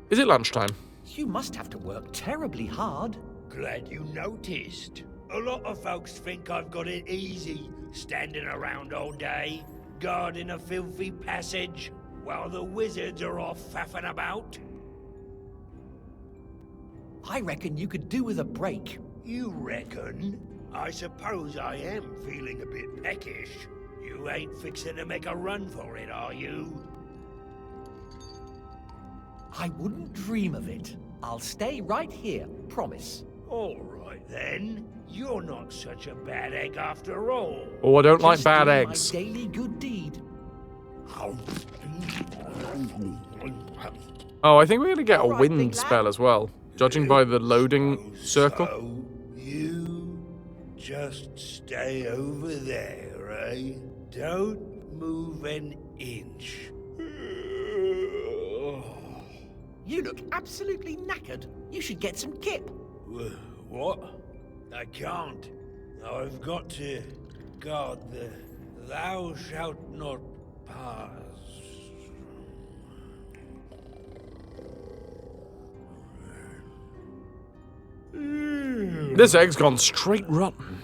Is it lunchtime? You must have to work terribly hard. Glad you noticed. A lot of folks think I've got it easy, standing around all day, guarding a filthy passage, while the wizards are off faffing about. I reckon you could do with a break. You reckon? I suppose I am feeling a bit peckish. You ain't fixing to make a run for it, are you? I wouldn't dream of it. I'll stay right here, promise. All right, then. You're not such a bad egg after all. Oh, I don't like Just bad doing eggs. My daily good deed. Oh, I think we're going to get a All right, wind big lad. spell as well, judging by the loading circle. So, you just stay over there, eh? Don't move an inch. You look absolutely knackered. You should get some kip. What? I can't. I've got to guard the thou shalt not pass. This egg's gone straight rotten.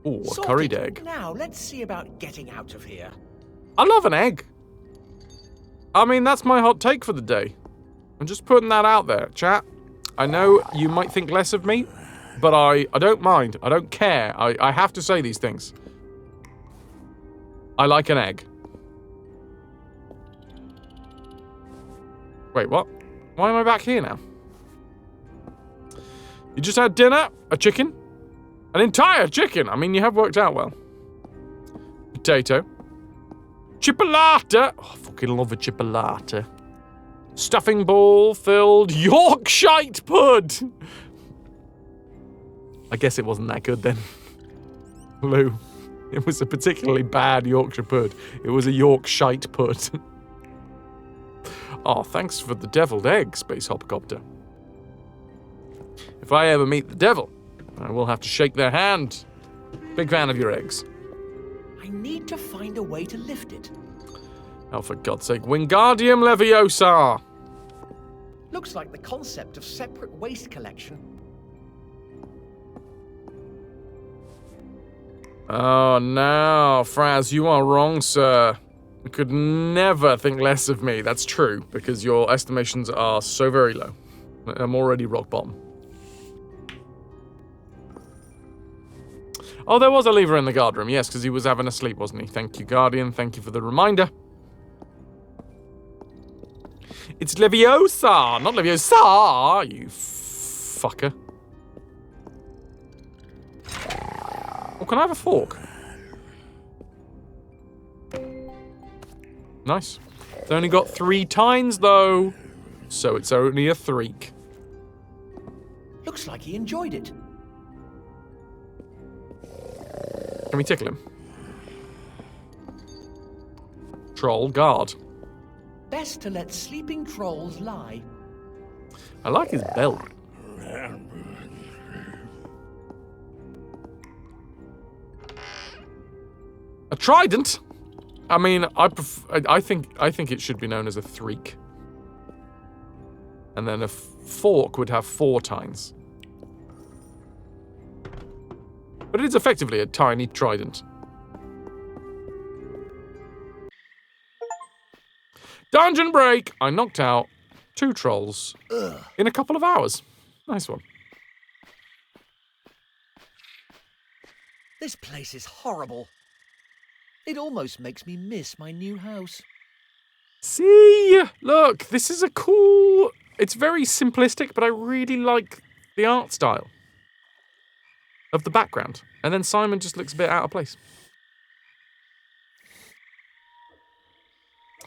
Oh, a Sort curried it. egg. Now, let's see about getting out of here. I love an egg. I mean, that's my hot take for the day. I'm just putting that out there, chat. I know you might think less of me, but I don't mind. I don't care. I have to say these things. I like an egg. Wait, what? Why am I back here now? You just had dinner? A chicken? An entire chicken? I mean, you have worked out well. Potato. Chipolata. Oh, I fucking love a chipolata. Stuffing ball filled Yorkshire pud. I guess it wasn't that good then. Lou. It was a particularly bad Yorkshire pud. It was a Yorkshire pud. Oh, thanks for the deviled egg, Space Hopcopter. If I ever meet the devil, I will have to shake their hand. Big fan of your eggs. I need to find a way to lift it. Oh, for God's sake. Wingardium Leviosa! Looks like the concept of separate waste collection. Oh, no. Fraz, you are wrong, sir. You could never think less of me. That's true, because your estimations are so very low. I'm already rock bottom. Oh, there was a lever in the guard room. Yes, because he was having a sleep, wasn't he? Thank you, Guardian. Thank you for the reminder. It's Leviosa, not Leviosa, you fucker. Oh, can I have a fork? Nice. It's only got 3 tines, though. So it's only a threek. Looks like he enjoyed it. Can we tickle him? Troll guard. Best to let sleeping trolls lie. I like his belt. A trident? I mean, I think it should be known as a threek. And then a fork would have 4 tines. But it is effectively a tiny trident. Dungeon break! I knocked out 2 trolls in a couple of hours. Nice one. This place is horrible. It almost makes me miss my new house. See? Look, this is a cool... It's very simplistic, but I really like the art style of the background. And then Simon just looks a bit out of place.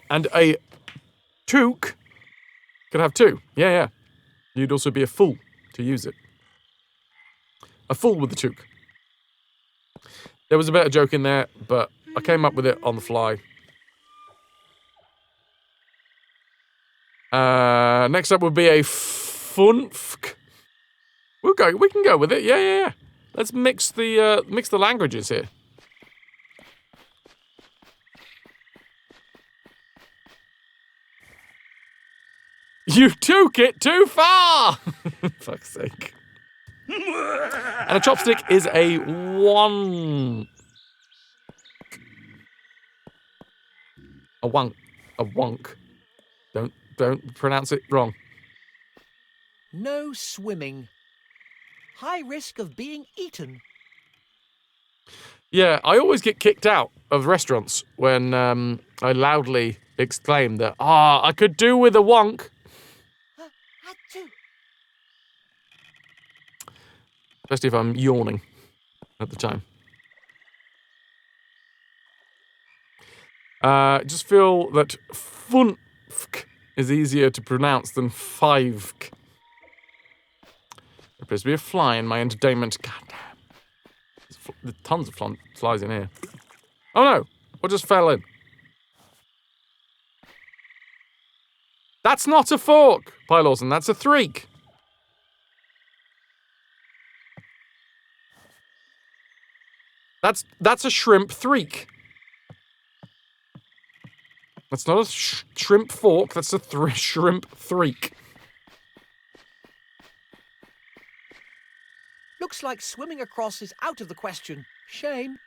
And a toque could have 2. Yeah. You'd also be a fool to use it. A fool with the toque. There was a better joke in there, but I came up with it on the fly. Next up would be a funfk. We can go with it. Yeah. Let's mix the languages here. You took it too far! Fuck's sake. And a chopstick is a one. A wonk. Don't pronounce it wrong. No swimming. High risk of being eaten. Yeah, I always get kicked out of restaurants when I loudly exclaim that, I could do with a wonk. Especially if I'm yawning at the time. Just feel that funfk is easier to pronounce than fivek. There appears to be a fly in my entertainment. God damn. There's tons of flies in here. Oh no! What just fell in? That's not a fork, Pylorson, that's a threek. That's a shrimp threek. That's not a shrimp fork, that's a shrimp threek. Looks like swimming across is out of the question. Shame.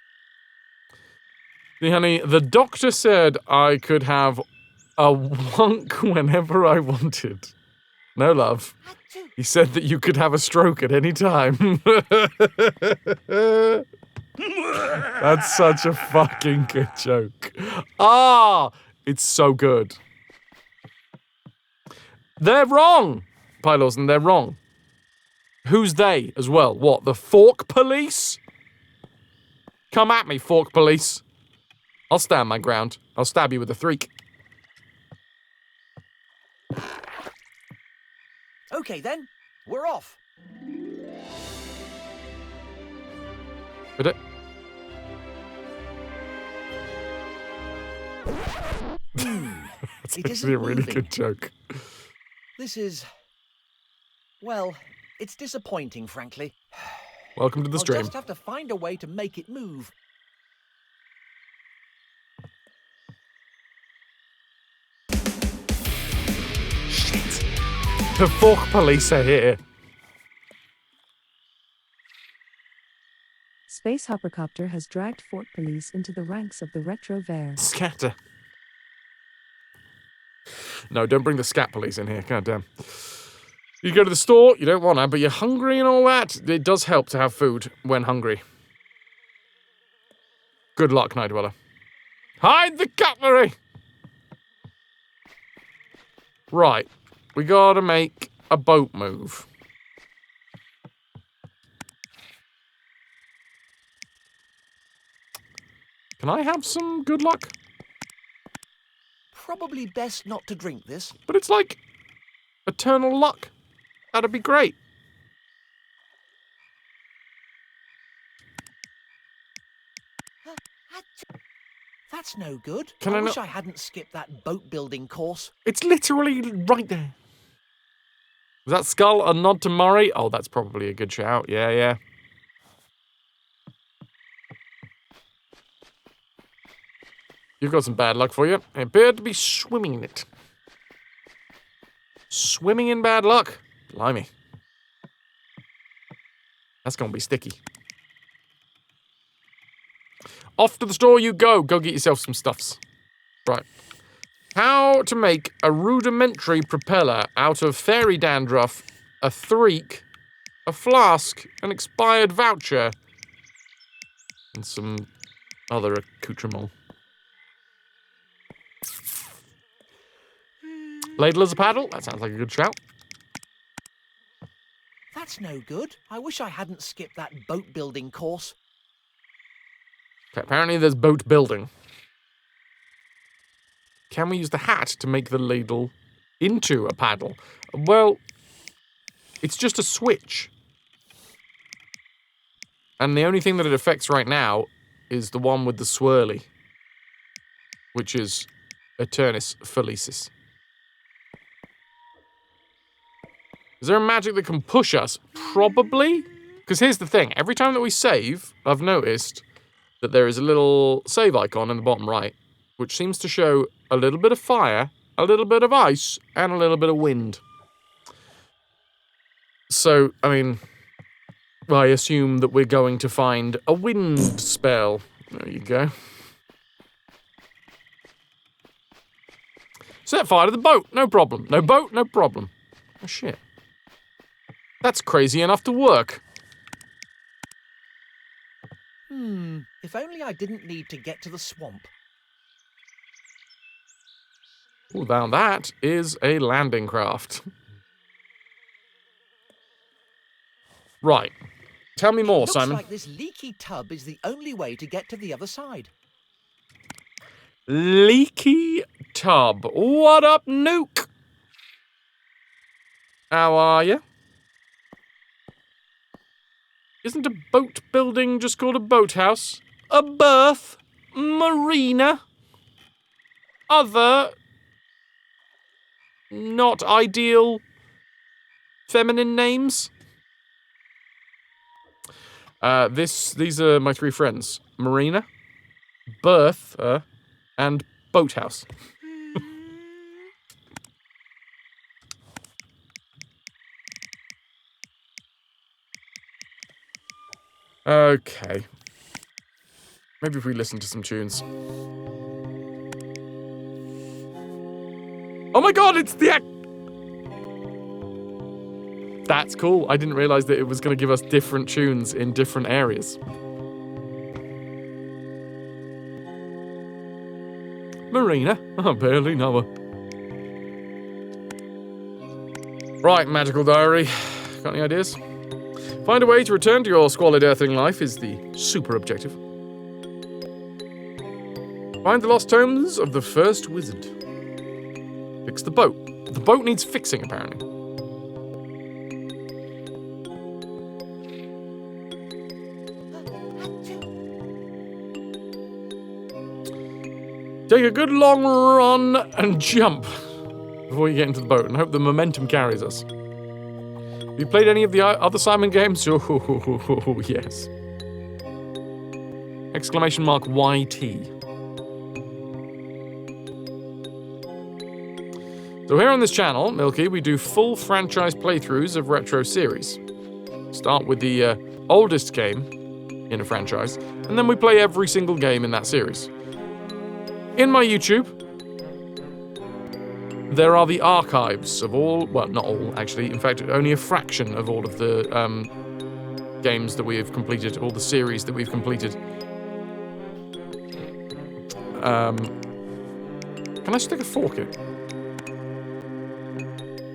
See, honey, the doctor said I could have a wonk whenever I wanted. No love. He said that you could have a stroke at any time. That's such a fucking good joke. Ah, it's so good. They're wrong, Pylorson, they're wrong. Who's they as well? What, the fork police? Come at me, fork police. I'll stand my ground. I'll stab you with a threek. Okay then, we're off. But it... That's It actually isn't a really moving. good joke. This is... well, it's disappointing, frankly. Welcome to the I'll stream. just have to find a way to make it move. Shit. The fork police are here. Space Hoppercopter has dragged Fort Police into the ranks of the Retrover. Scatter. No, don't bring the scat police in here. God damn. You go to the store, you don't want to, but you're hungry and all that. It does help to have food when hungry. Good luck, Night Dweller. Hide the cutlery! Right. We gotta make a boat move. Can I have some good luck? Probably best not to drink this. But it's like eternal luck. That'd be great. That's no good. Can I wish not- I hadn't skipped that boat building course. It's literally right there. Is that skull a nod to Murray? Oh, that's probably a good shout. Yeah, yeah. You've got some bad luck for you. I appeared to be swimming in it. Swimming in bad luck? Blimey. That's gonna be sticky. Off to the store you go. Go get yourself some stuffs. Right. How to make a rudimentary propeller out of fairy dandruff, a threek, a flask, an expired voucher, and some other accoutrement. Ladle as a paddle? That sounds like a good shout. That's no good. I wish I hadn't skipped that boat building course. Okay, apparently there's boat building. Can we use the hat to make the ladle into a paddle? Well, it's just a switch. And the only thing that it affects right now is the one with the swirly, which is Eternis Felicis. Is there a magic that can push us? Probably. Because here's the thing. Every time that we save, I've noticed that there is a little save icon in the bottom right, which seems to show a little bit of fire, a little bit of ice, and a little bit of wind. So, I mean, I assume that we're going to find a wind spell. There you go. Set fire to the boat. No problem. No boat, no problem. Oh, shit. That's crazy enough to work. If only I didn't need to get to the swamp. Well, now that is a landing craft. Right. Tell me more, Looks Simon. like this leaky tub is the only way to get to the other side. Leaky tub. What up, Nuke? How are you? Isn't a boat building just called a boathouse? A berth? Marina? Other not ideal feminine names? These are my three friends. Marina, berth, and boathouse. Okay. Maybe if we listen to some tunes. Oh my god, it's the act. That's cool. I didn't realize that it was going to give us different tunes in different areas. Marina, I barely know her. Right, magical diary. Got any ideas? Find a way to return to your squalid earthling life is the super objective. Find the lost tomes of the first wizard. Fix the boat. The boat needs fixing, apparently. Take a good long run and jump before you get into the boat and hope the momentum carries us. Have you played any of the other Simon games? Oh, yes. Exclamation mark YT. So here on this channel, Milky, we do full franchise playthroughs of retro series. Start with the oldest game in a franchise, and then we play every single game in that series. In my YouTube, there are the archives of all, well, not all, actually, in fact, only a fraction of all of the games that we have completed, all the series that we've completed. Can I stick a fork in?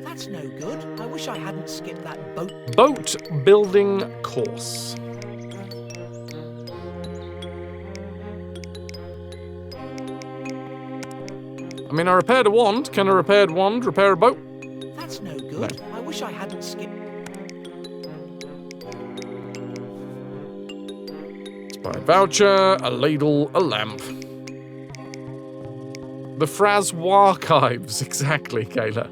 That's no good. I wish I hadn't skipped that boat. Boat building course. I mean, I repaired a wand. Can a repaired wand repair a boat? That's no good. No. I wish I hadn't skipped. Expired voucher, a ladle, a lamp. The FrasWhar archives, exactly, Kayla.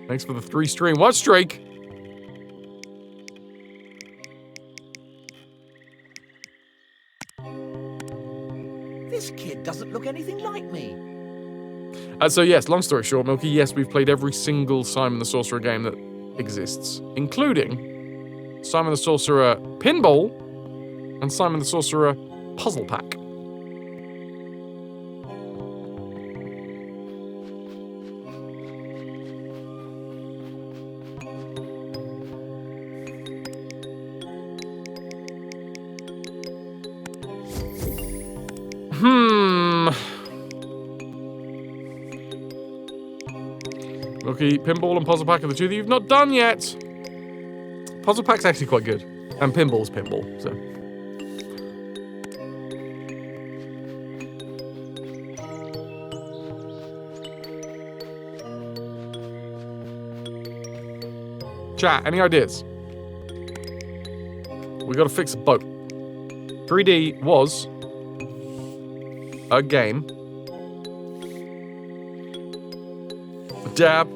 Thanks for the 3 stream. What streak? This kid doesn't look anything like me. So yes, long story short, Milky, yes, we've played every single Simon the Sorcerer game that exists, including Simon the Sorcerer Pinball and Simon the Sorcerer Puzzle Pack. Milky, Pinball and Puzzle Pack are the two that you've not done yet. Puzzle Pack's actually quite good. And Pinball's Pinball, so. Chat, any ideas? We gotta fix a boat. 3D was a game. Dab.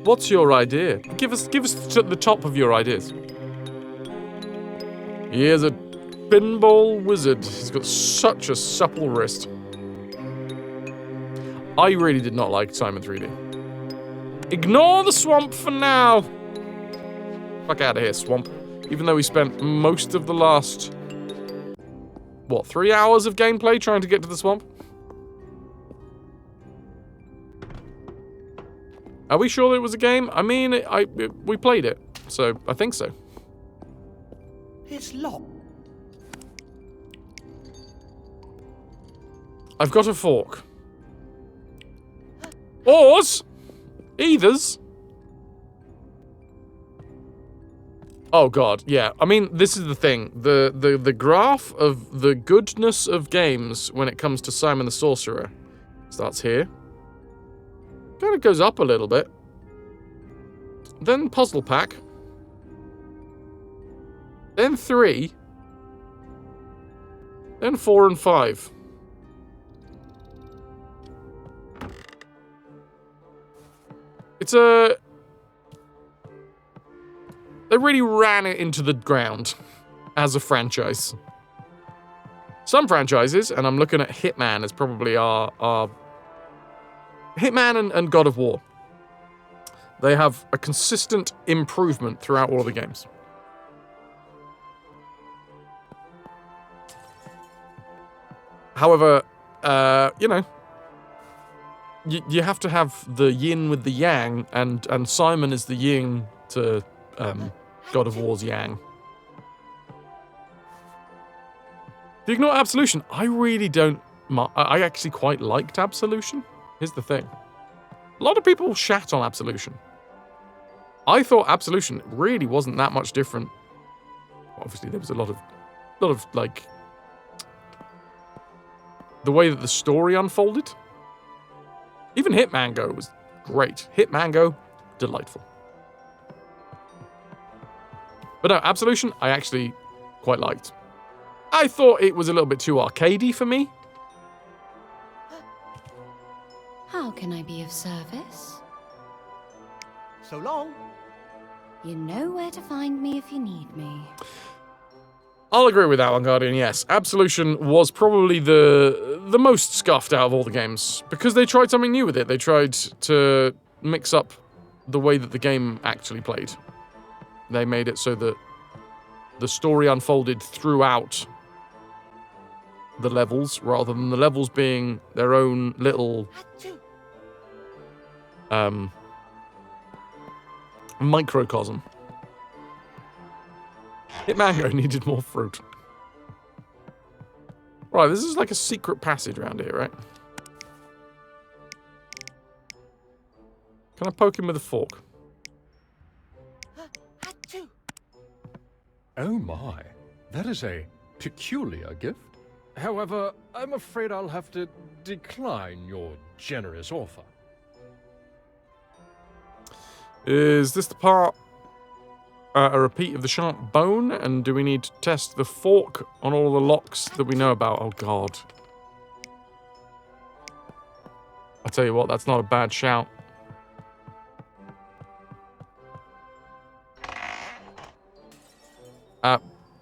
What's your idea? Give us the top of your ideas. Here's a pinball wizard. He's got such a supple wrist. I really did not like Simon 3D. Ignore the swamp for now. Fuck out of here, swamp. Even though we spent most of the last, 3 hours of gameplay trying to get to the swamp? Are we sure that it was a game? I mean, we played it, so I think so. It's locked. I've got a fork. Oars? Either's? Oh god, yeah. I mean, this is the thing. The graph of the goodness of games when it comes to Simon the Sorcerer starts here. Kind of goes up a little bit. Then Puzzle Pack. Then 3. Then 4 and 5. It's a... They really ran it into the ground as a franchise. Some franchises, and I'm looking at Hitman as probably our Hitman and God of War. They have a consistent improvement throughout all of the games. However, you know, you have to have the yin with the yang, and Simon is the yin to God of War's yang. If you ignore Absolution, I really don't... I actually quite liked Absolution. Here's the thing. A lot of people shat on Absolution. I thought Absolution really wasn't that much different. Obviously, there was a lot of like... the way that the story unfolded. Even Hitmango was great. Hitmango, delightful. But no, Absolution, I actually quite liked. I thought it was a little bit too arcadey for me. How can I be of service? So long. You know where to find me if you need me. I'll agree with that one, Guardian, yes. Absolution was probably the most scuffed out of all the games, because they tried something new with it. They tried to mix up the way that the game actually played. They made it so that the story unfolded throughout the levels, rather than the levels being their own little microcosm. Hitmango needed more fruit. Right, this is like a secret passage around here, right? Can I poke him with a fork? Oh my, that is a peculiar gift. However, I'm afraid I'll have to decline your generous offer. Is this the part... a repeat of the sharp bone? And do we need to test the fork on all the locks that we know about? Oh, God. I tell you what, that's not a bad shout.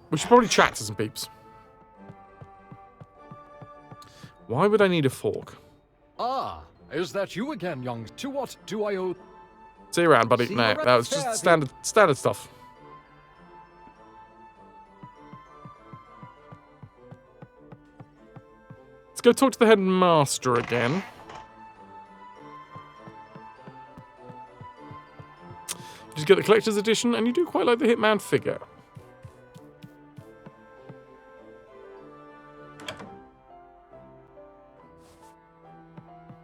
We should probably chat to some peeps. Why would I need a fork? Ah, is that you again, young? To what do I owe? See you around, buddy. See No, you that was just standard stuff. Let's go talk to the headmaster again. You just get the collector's edition, and you do quite like the Hitman figure.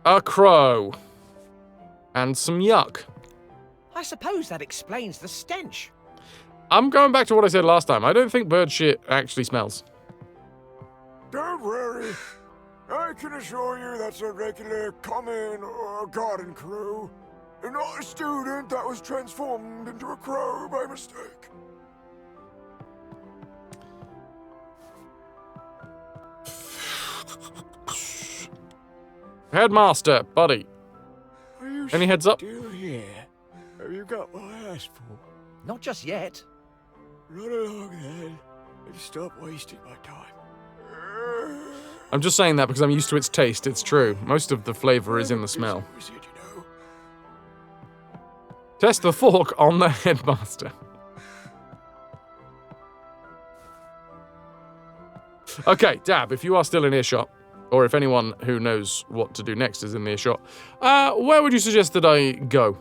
A crow. And some yuck. I suppose that explains the stench. I'm going back to what I said last time. I don't think bird shit actually smells. Don't worry. I can assure you that's a regular common or garden crow. And not a student that was transformed into a crow by mistake. Headmaster, buddy. Are you Any heads up? still here? Have you got what I asked for? Not just yet. Run along then, and stop wasting my time. I'm just saying that because I'm used to its taste. It's true. Most of the flavor is in the smell. Wizard, you know. Test the fork on the headmaster. Okay, Dab, if you are still in earshot, or if anyone who knows what to do next is in earshot, where would you suggest that I go?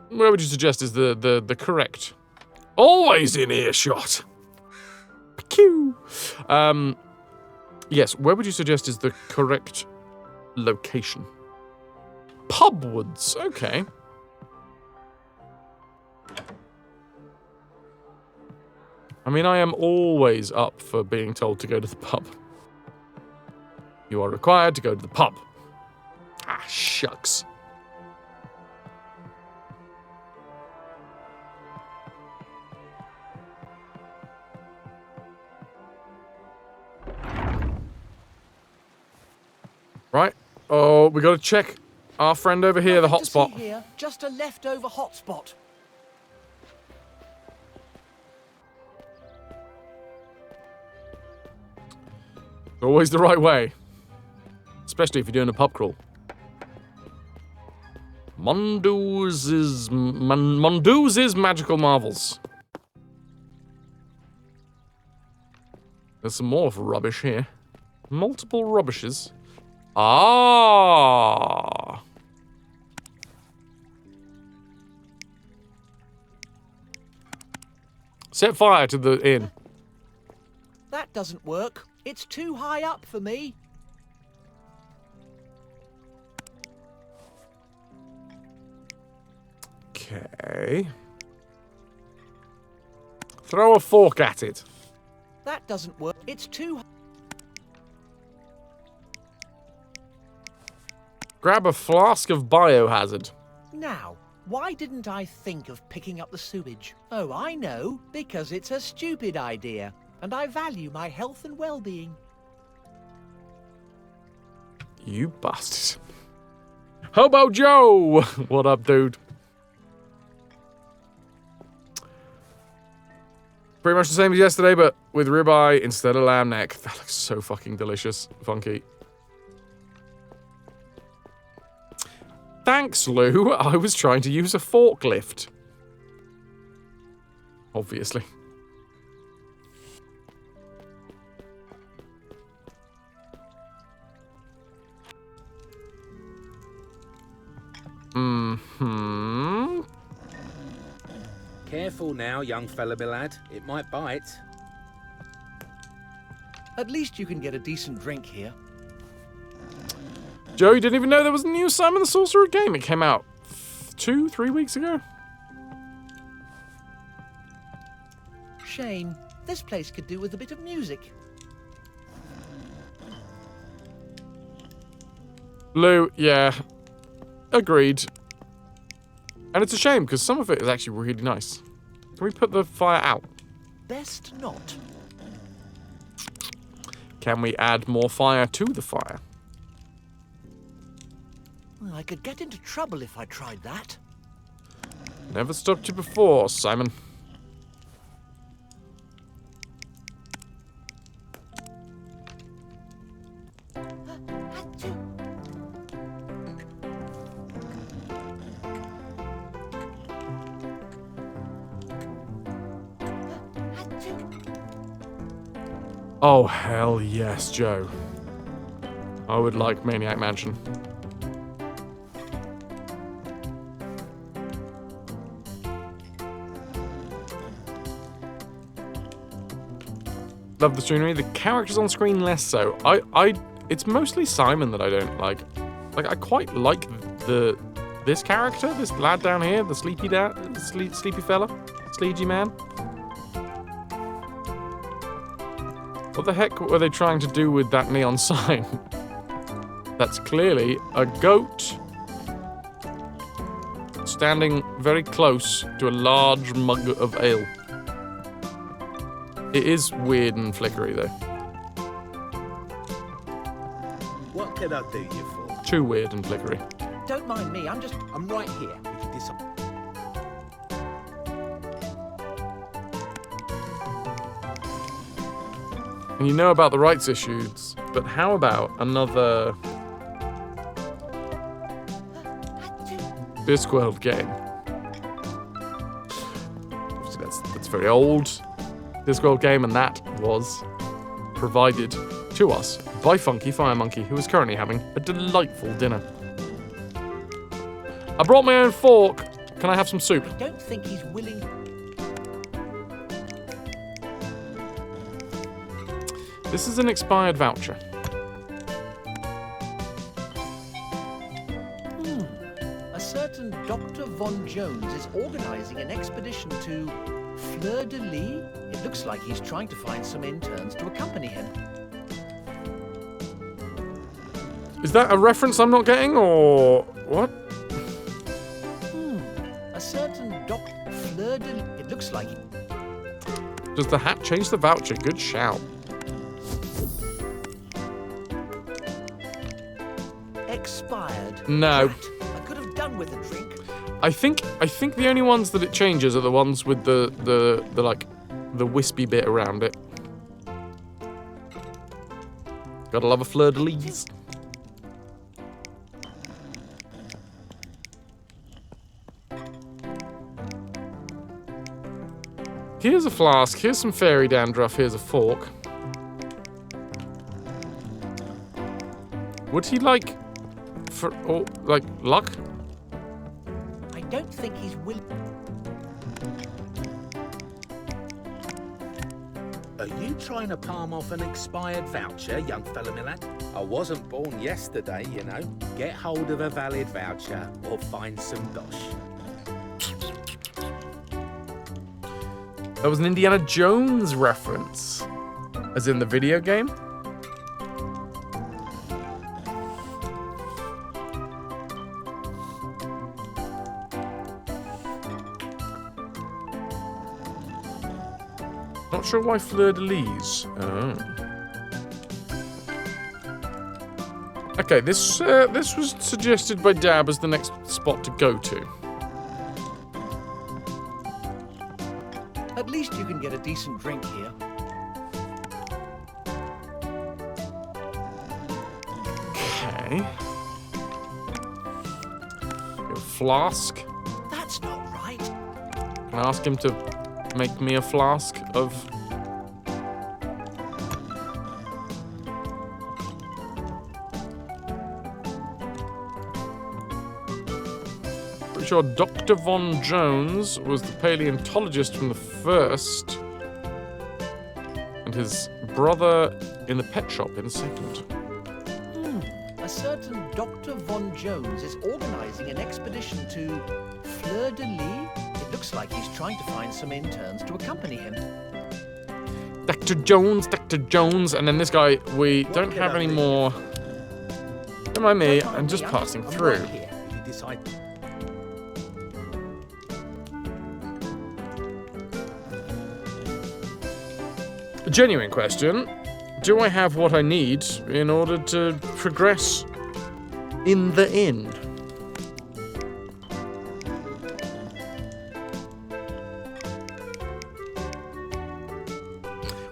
Where would you suggest is the correct? Always in earshot. Pew. Yes, where would you suggest is the correct location? Pubwoods, okay. I mean, I am always up for being told to go to the pub. You are required to go to the pub. Ah, shucks. Right. Oh, we got to check our friend over here, the Nothing to see hotspot. here, just a leftover hotspot. Always the right way. Especially if you're doing a pub crawl. Mondooz's Magical Marvels. There's some more rubbish here. Multiple rubbishes. Ah. Set fire to the inn. That doesn't work. It's too high up for me. Okay. Throw a fork at it. That doesn't work. It's too high. Grab a flask of biohazard. Now, why didn't I think of picking up the sewage? Oh, I know. Because it's a stupid idea. And I value my health and well-being. You bastard. Hobo Joe! What up, dude? Pretty much the same as yesterday, but with ribeye instead of lamb neck. That looks so fucking delicious. Funky. Thanks, Lou. I was trying to use a forklift. Obviously. Mm-hmm. Careful now, young fella, my lad. It might bite. At least you can get a decent drink here. Joe, you didn't even know there was a new Simon the Sorcerer game. It came out 2-3 weeks ago. Shame. This place could do with a bit of music. Lou, yeah. Agreed. And it's a shame, because some of it is actually really nice. Can we put the fire out? Best not. Can we add more fire to the fire? Well, I could get into trouble if I tried that. Never stopped you before, Simon. Oh, hell yes, Joe. I would like Maniac Mansion. Love the scenery. The characters on screen less so. It's mostly Simon that I don't like. Like, I quite like this character, this lad down here, the sleepy fella, sleepy man. What the heck were they trying to do with that neon sign? That's clearly a goat standing very close to a large mug of ale. It is weird and flickery, though. What can I do you for? Too weird and flickery. Don't mind me, I'm right here. We can decide. And you know about the rights issues, but how about another Discworld game? Obviously, that's very old Discworld game, and that was provided to us by Funky Fire Monkey, who is currently having a delightful dinner. I brought my own fork. Can I have some soup? I don't think he's willing. This is an expired voucher. A certain Dr. Von Jones is organizing an expedition to Fleur-de-Lis. It looks like he's trying to find some interns to accompany him. Is that a reference I'm not getting, or what? A certain Dr. Fleur-de-Lis. It looks like... Does the hat change the voucher? Good shout. Expired. No. Drat. I could have done with a drink. I think the only ones that it changes are the ones with the like the wispy bit around it. Gotta love a fleur-de-lis. Here's a flask, here's some fairy dandruff, here's a fork. Would he like luck? I don't think he's willing. Are you trying to palm off an expired voucher, young fella, my lad? I wasn't born yesterday, you know. Get hold of a valid voucher or find some dosh. That was an Indiana Jones reference. As in the video game? Not sure why fleur-de-lis. Oh. Okay, this was suggested by Dab as the next spot to go to. At least you can get a decent drink here. Okay. A flask. That's not right. Can I ask him to make me a flask of... Pretty sure Dr. Von Jones was the paleontologist from the first, and his brother in the pet shop in the second. A certain Dr. Von Jones is organizing an expedition to Fleur-de-Lis. It looks like he's trying to find some interns to accompany him. Dr. Jones, and then this guy, we don't have any more. Don't mind me, I'm just passing through. Right here, if you decide. A genuine question. Do I have what I need in order to progress in the end?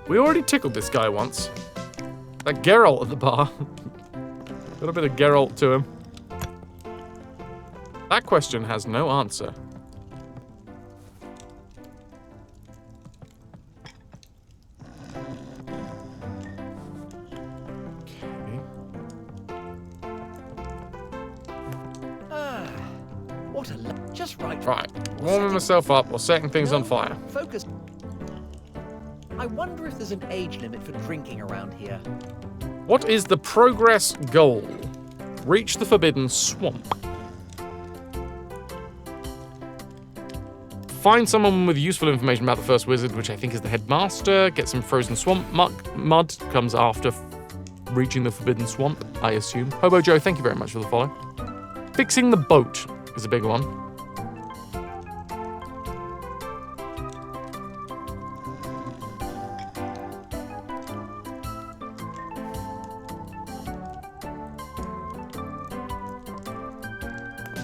We already tickled this guy once. That Geralt at the bar. Got a bit of Geralt to him. That question has no answer. What a just right. Right, warming myself up or setting things on fire. Focus. I wonder if there's an age limit for drinking around here. What is the progress goal? Reach the Forbidden Swamp. Find someone with useful information about the first wizard, which I think is the headmaster. Get some frozen swamp mud. Comes after reaching the Forbidden Swamp, I assume. Hobo Joe, thank you very much for the follow. Fixing the boat is a big one.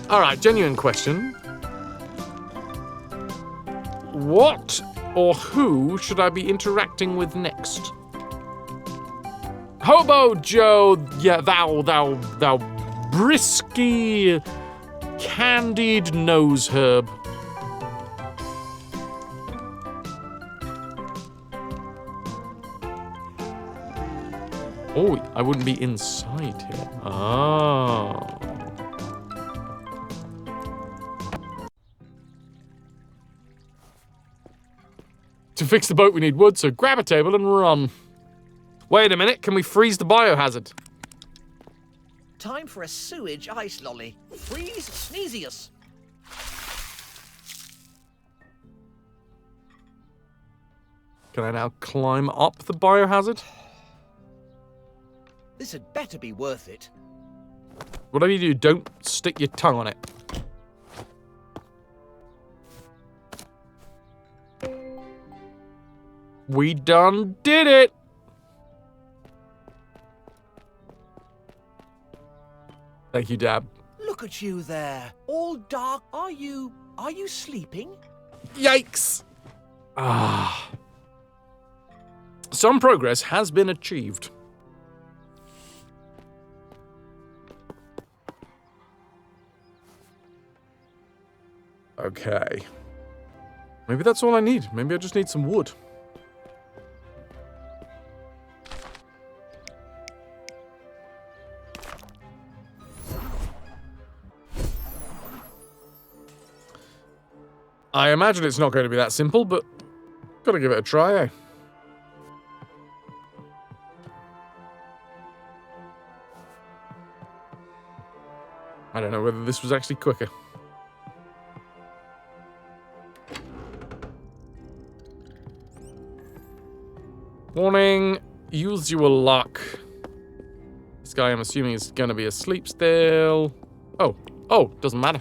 All right, genuine question. What or who should I be interacting with next? Hobo Joe, yeah, thou brisky, candied nose herb. Oh, I wouldn't be inside here. Oh. To fix the boat, we need wood, so grab a table and run. Wait a minute, can we freeze the biohazard? Time for a sewage ice lolly. Freeze Sneezius. Can I now climb up the biohazard? This had better be worth it. Whatever you do, don't stick your tongue on it. We done did it! Thank you, Dab. Look at you there, all dark. Are you sleeping? Yikes! Ah. Some progress has been achieved. Okay. Maybe that's all I need. Maybe I just need some wood. I imagine it's not going to be that simple, but gotta give it a try, eh? I don't know whether this was actually quicker. Warning, use your luck. This guy, I'm assuming, is going to be asleep still. Oh, doesn't matter.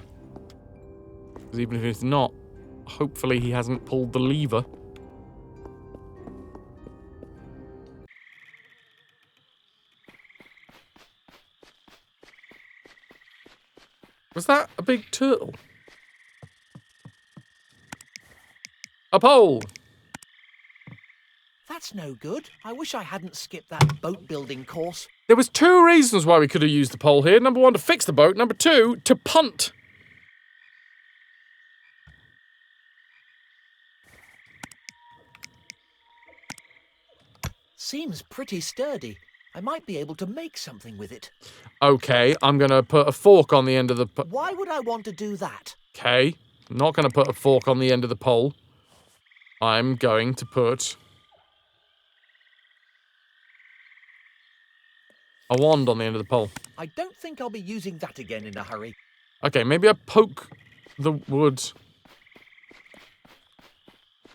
Because even if it's not, hopefully he hasn't pulled the lever. Was that a big turtle? A pole! That's no good. I wish I hadn't skipped that boat building course. There was 2 reasons why we could have used the pole here. Number 1, to fix the boat. Number 2, to punt. Seems pretty sturdy. I might be able to make something with it. Okay, I'm going to put a fork on the end of the... Why would I want to do that? Okay, I'm not going to put a fork on the end of the pole. I'm going to put a wand on the end of the pole. I don't think I'll be using that again in a hurry. Okay, maybe I poke the wood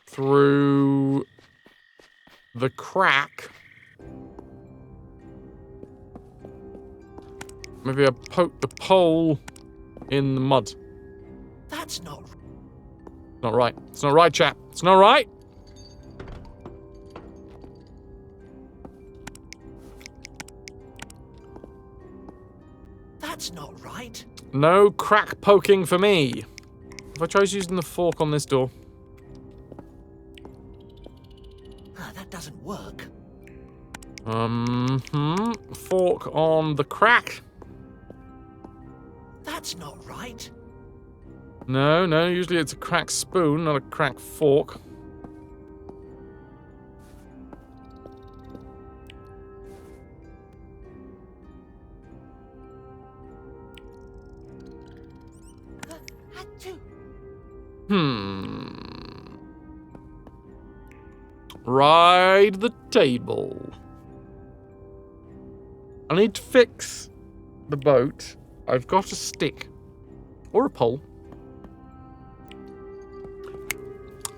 through the crack. Maybe I poke the pole in the mud. That's not... Not right. It's not right, chap. It's not right. That's not right. No crack poking for me. If I try using the fork on this door. That doesn't work. Fork on the crack. That's not right. No, usually it's a cracked spoon, not a cracked fork. Ride the table. I need to fix the boat. I've got a stick. Or a pole.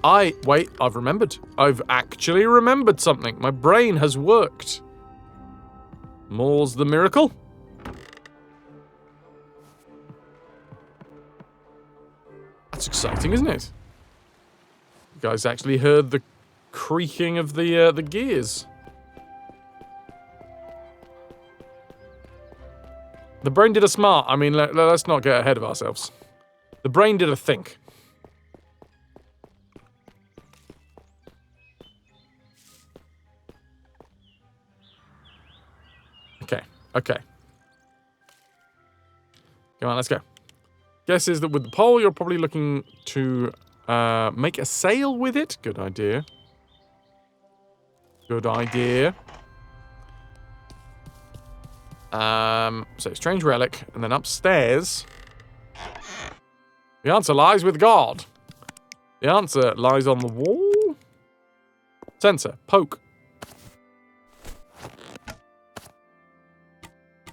Wait, I've remembered. I've actually remembered something. My brain has worked. More's the miracle. That's exciting, isn't it? You guys actually heard the creaking of the gears. The brain did a smart. I mean, let's not get ahead of ourselves. The brain did a think. Okay. Come on, let's go. Guess is that with the pole, you're probably looking to make a sail with it. Good idea. So strange relic, and then upstairs. The answer lies with God. The answer lies on the wall. Sensor, poke.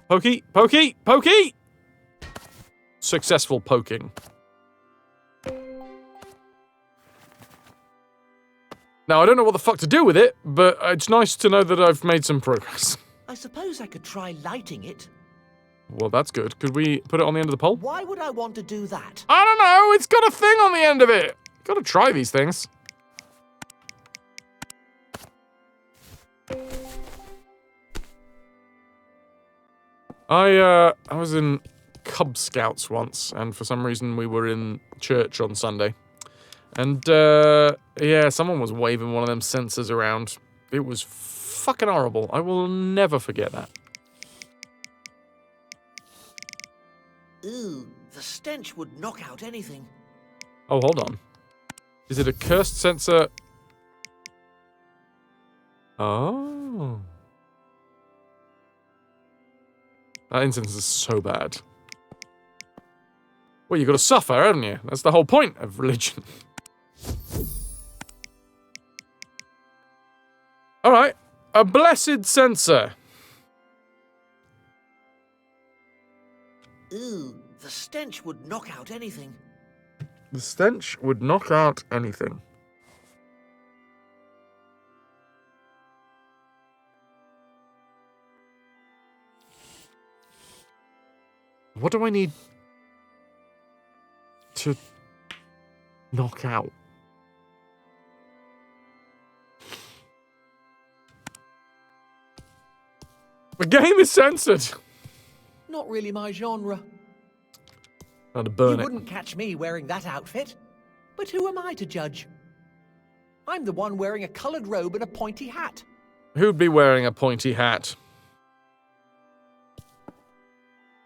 Pokey! Successful poking. Now, I don't know what the fuck to do with it, but it's nice to know that I've made some progress. I suppose I could try lighting it. Well, that's good. Could we put it on the end of the pole? Why would I want to do that? I don't know. It's got a thing on the end of it. Gotta try these things. I was in Cub Scouts once, and for some reason we were in church on Sunday. And, yeah, someone was waving one of them sensors around. It was fucking horrible. I will never forget that. Ooh, the stench would knock out anything. Oh, hold on. Is it a cursed sensor? Oh. That incense is so bad. Well, you got to suffer, haven't you? That's the whole point of religion. All right, a blessed censer. Ooh, the stench would knock out anything. The stench would knock out anything. What do I need to knock out? The game is censored. Not really my genre. I'd burn You it. wouldn't catch me wearing that outfit. But who am I to judge? I'm the one wearing a coloured robe and a pointy hat. Who'd be wearing a pointy hat?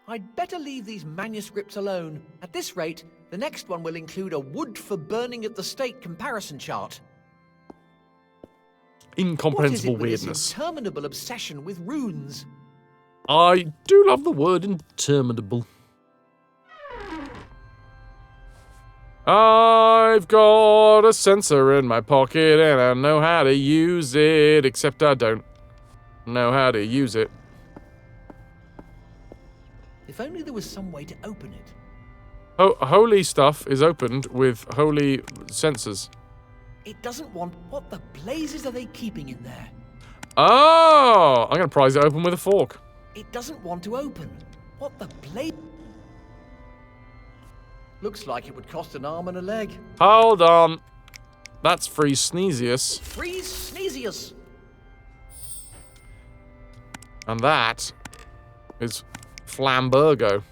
I'd better leave these manuscripts alone. At this rate, the next one will include a wood for burning at the stake comparison chart. Incomprehensible What is it with weirdness. this interminable obsession with runes? I do love the word interminable. I've got a sensor in my pocket and I know how to use it, except I don't know how to use it. If only there was some way to open it. Holy stuff is opened with holy sensors. It doesn't want... What the blazes are they keeping in there? Oh! I'm going to prise it open with a fork. It doesn't want to open. What the blaze... Looks like it would cost an arm and a leg. Hold on. That's Freeze Sneezius. Freeze Sneezius! And that is Flamburgo.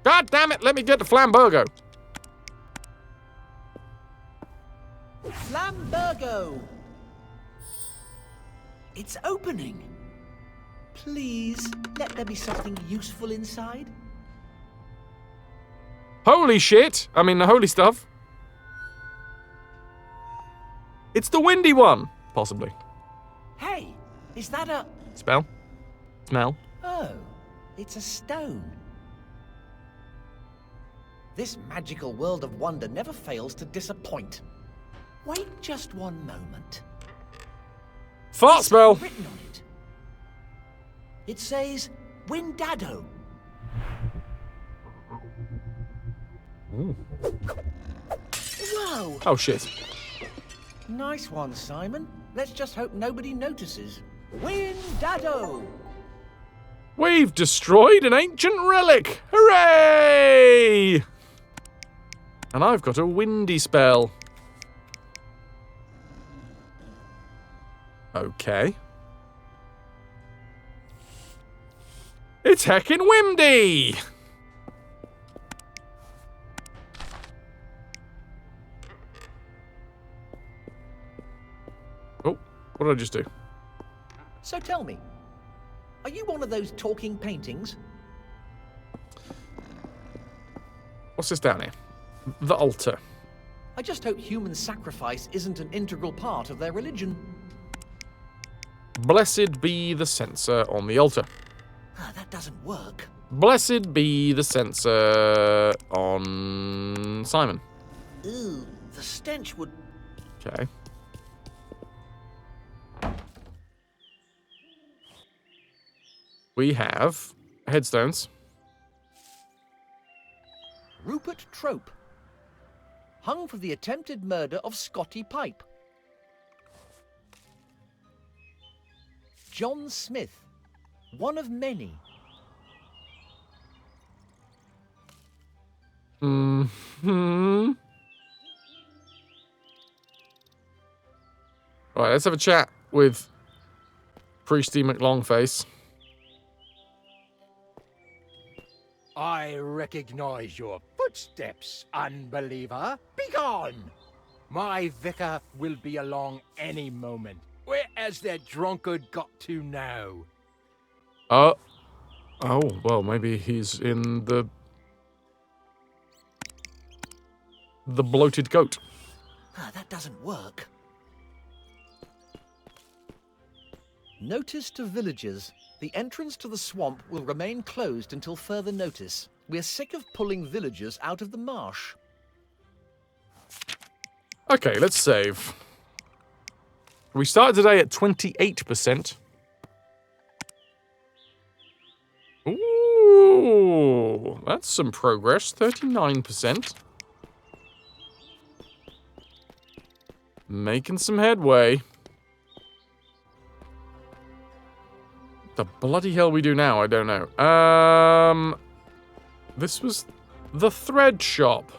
God damn it, let me get the Flamburgo. Flamburgo! It's opening. Please, let there be something useful inside. Holy shit. I mean, the holy stuff. It's the windy one. Possibly. Hey, is that a... Spell? Smell? Oh, it's a stone. This magical world of wonder never fails to disappoint. Wait just one moment. Fart spell! Written on it. It says, Windado. Ooh. Whoa! Oh shit. Nice one, Simon. Let's just hope nobody notices. Windado! We've destroyed an ancient relic! Hooray! And I've got a windy spell. Okay. It's heckin' windy! Oh, what did I just do? So tell me, are you one of those talking paintings? What's this down here? The altar. I just hope human sacrifice isn't an integral part of their religion. Blessed be the censer on the altar. Ah, that doesn't work. Blessed be the censer on Simon. Ooh, the stench would... Okay. We have headstones. Rupert Trope. hung for the attempted murder of Scotty Pipe. John Smith, one of many. Hmm. Right, let's have a chat with Priesty McLongface. I recognize your footsteps, unbeliever. Begone! My vicar will be along any moment. Where has that drunkard got to now? Oh, well, maybe he's in the bloated goat. That doesn't work. Notice to villagers. The entrance to the swamp will remain closed until further notice. We're sick of pulling villagers out of the marsh. Okay, let's save. We started today at 28%. Ooh, that's some progress. 39%. Making some headway. The bloody hell we do now, I don't know. This was the thread shop.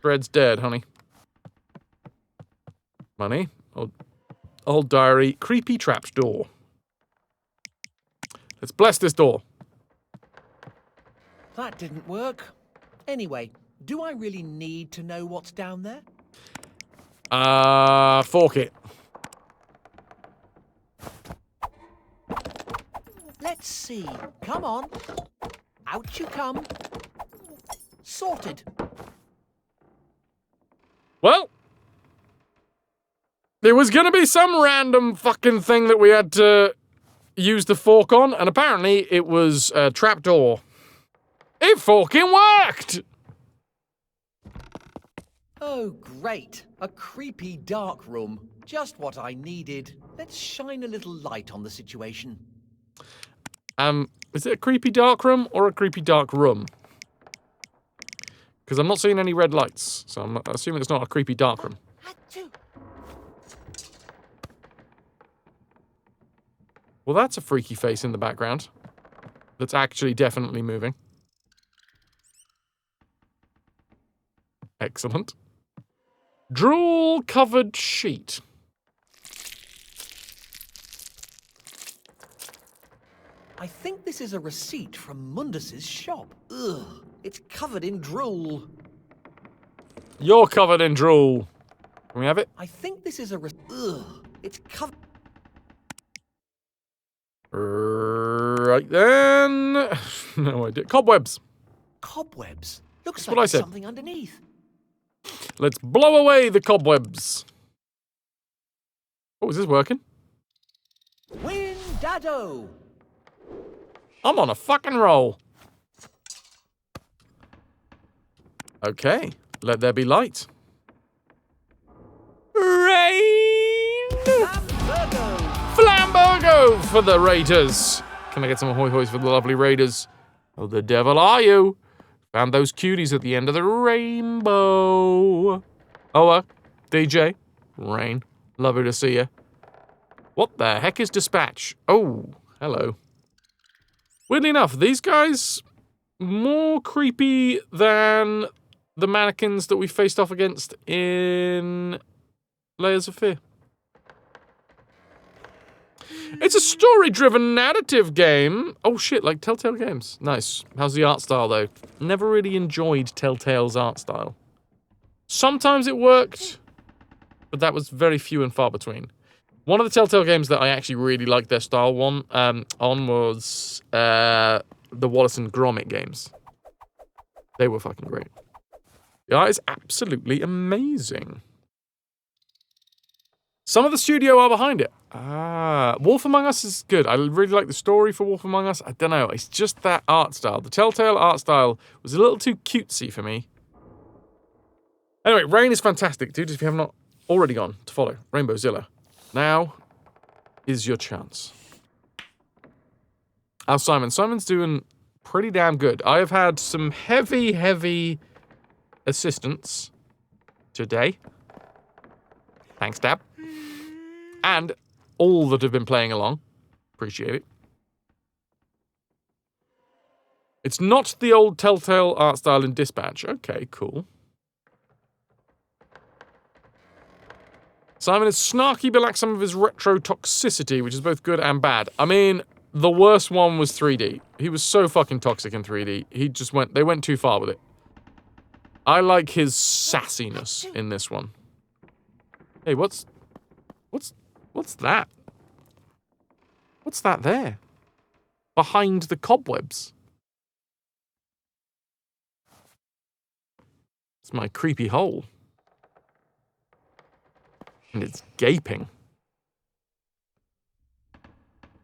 Thread's dead, honey. Money. Old diary. Creepy trapdoor. Let's bless this door. That didn't work. Anyway, do I really need to know what's down there? Fork it. Let's see. Come on. Out you come. Sorted. Well, there was gonna be some random fucking thing that we had to use the fork on, and apparently it was a trapdoor. It fucking worked! Oh, great. A creepy dark room. Just what I needed. Let's shine a little light on the situation. Is it a creepy dark room or a creepy dark room? Because I'm not seeing any red lights, so I'm assuming it's not a creepy dark room. Well, that's a freaky face in the background. That's actually definitely moving. Excellent. Drool-covered sheet. I think this is a receipt from Mundus's shop. Ugh, it's covered in drool. You're covered in drool. Can we have it? I think this is a ugh, it's covered. Right then. No idea. Cobwebs. Cobwebs. Looks That's like what I there's said. something underneath. Let's blow away the cobwebs. Oh, is this working? Windado. I'm on a fucking roll. Okay, let there be light. Rain! Hamburgo. Flamburgo for the Raiders. Can I get some ahoy hoys for the lovely Raiders? Oh, the devil are you? Found those cuties at the end of the rainbow. Oh, DJ. Rain. Lovely to see you. What the heck is dispatch? Oh, hello. Weirdly enough, these guys more creepy than the mannequins that we faced off against in Layers of Fear. It's a story-driven narrative game. Oh shit, like Telltale Games. Nice. How's the art style though? Never really enjoyed Telltale's art style. Sometimes it worked, but that was very few and far between. One of the Telltale games that I actually really liked their style on was the Wallace and Gromit games. They were fucking great. The art is absolutely amazing. Some of the studio are behind it. Wolf Among Us is good. I really like the story for Wolf Among Us. I don't know, it's just that art style. The Telltale art style was a little too cutesy for me. Anyway, Rain is fantastic, dude. If you have not already gone to follow Rainbowzilla, now is your chance. How's Simon? Simon's doing pretty damn good. I have had some heavy assistance today. Thanks, Dab. And all that have been playing along. Appreciate it. It's not the old Telltale art style in Dispatch. Okay, cool. Simon is snarky but lacks some of his retro toxicity, which is both good and bad. I mean, the worst one was 3D. He was so fucking toxic in 3D. They went too far with it. I like his sassiness in this one. Hey, what's that? What's that there? Behind the cobwebs. It's my creepy hole. And it's gaping.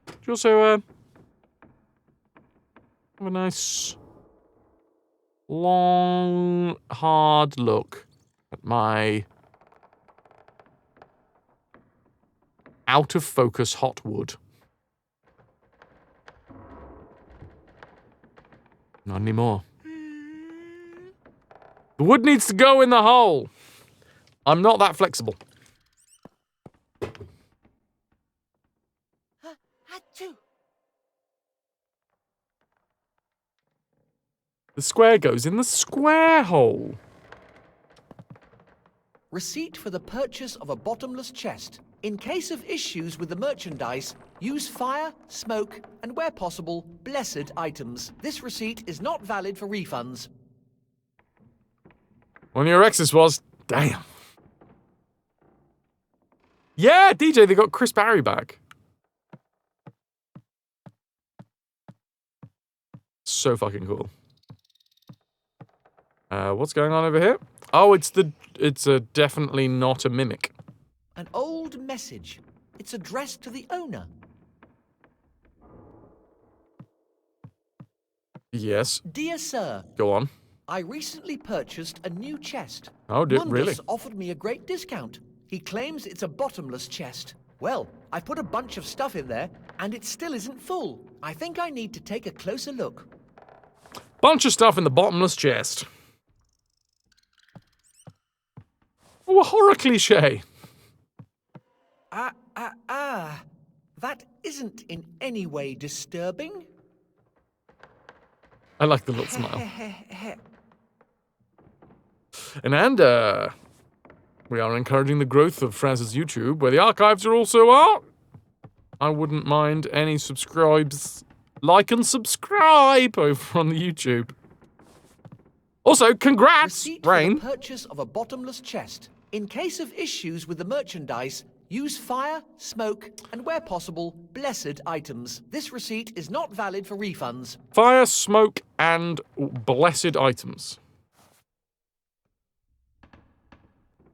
Do you also, have a nice, long, hard look at my out-of-focus hot wood? Not anymore. The wood needs to go in the hole. I'm not that flexible. The square goes in the square hole. Receipt for the purchase of a bottomless chest. In case of issues with the merchandise, use fire, smoke, and where possible, blessed items. This receipt is not valid for refunds. One of your exes was, damn. Yeah, DJ, they got Chris Barry back. So fucking cool. What's going on over here? Oh, it's definitely not a mimic. An old message. It's addressed to the owner. Yes. Dear sir. Go on. I recently purchased a new chest. Oh, really? Mundus offered me a great discount. He claims it's a bottomless chest. Well, I put a bunch of stuff in there, and it still isn't full. I think I need to take a closer look. Bunch of stuff in the bottomless chest. Oh, a horror cliche. That isn't in any way disturbing. I like the little smile. And we are encouraging the growth of Fraz's YouTube, where the archives are also art. I wouldn't mind any subscribes. Like and subscribe over on the YouTube. Also, congrats, Receipt Rain. for the purchase of a bottomless chest. In case of issues with the merchandise, use fire, smoke, and where possible, blessed items. This receipt is not valid for refunds. Fire, smoke, and blessed items.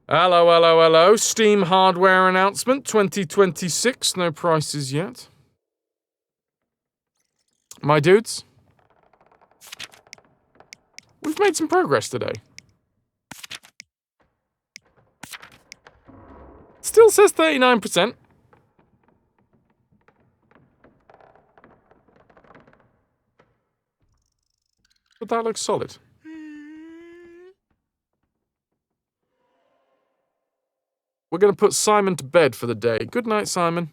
Hello, hello, hello. Steam hardware announcement 2026. No prices yet. My dudes, we've made some progress today. Still says 39%. But that looks solid. We're going to put Simon to bed for the day. Good night, Simon.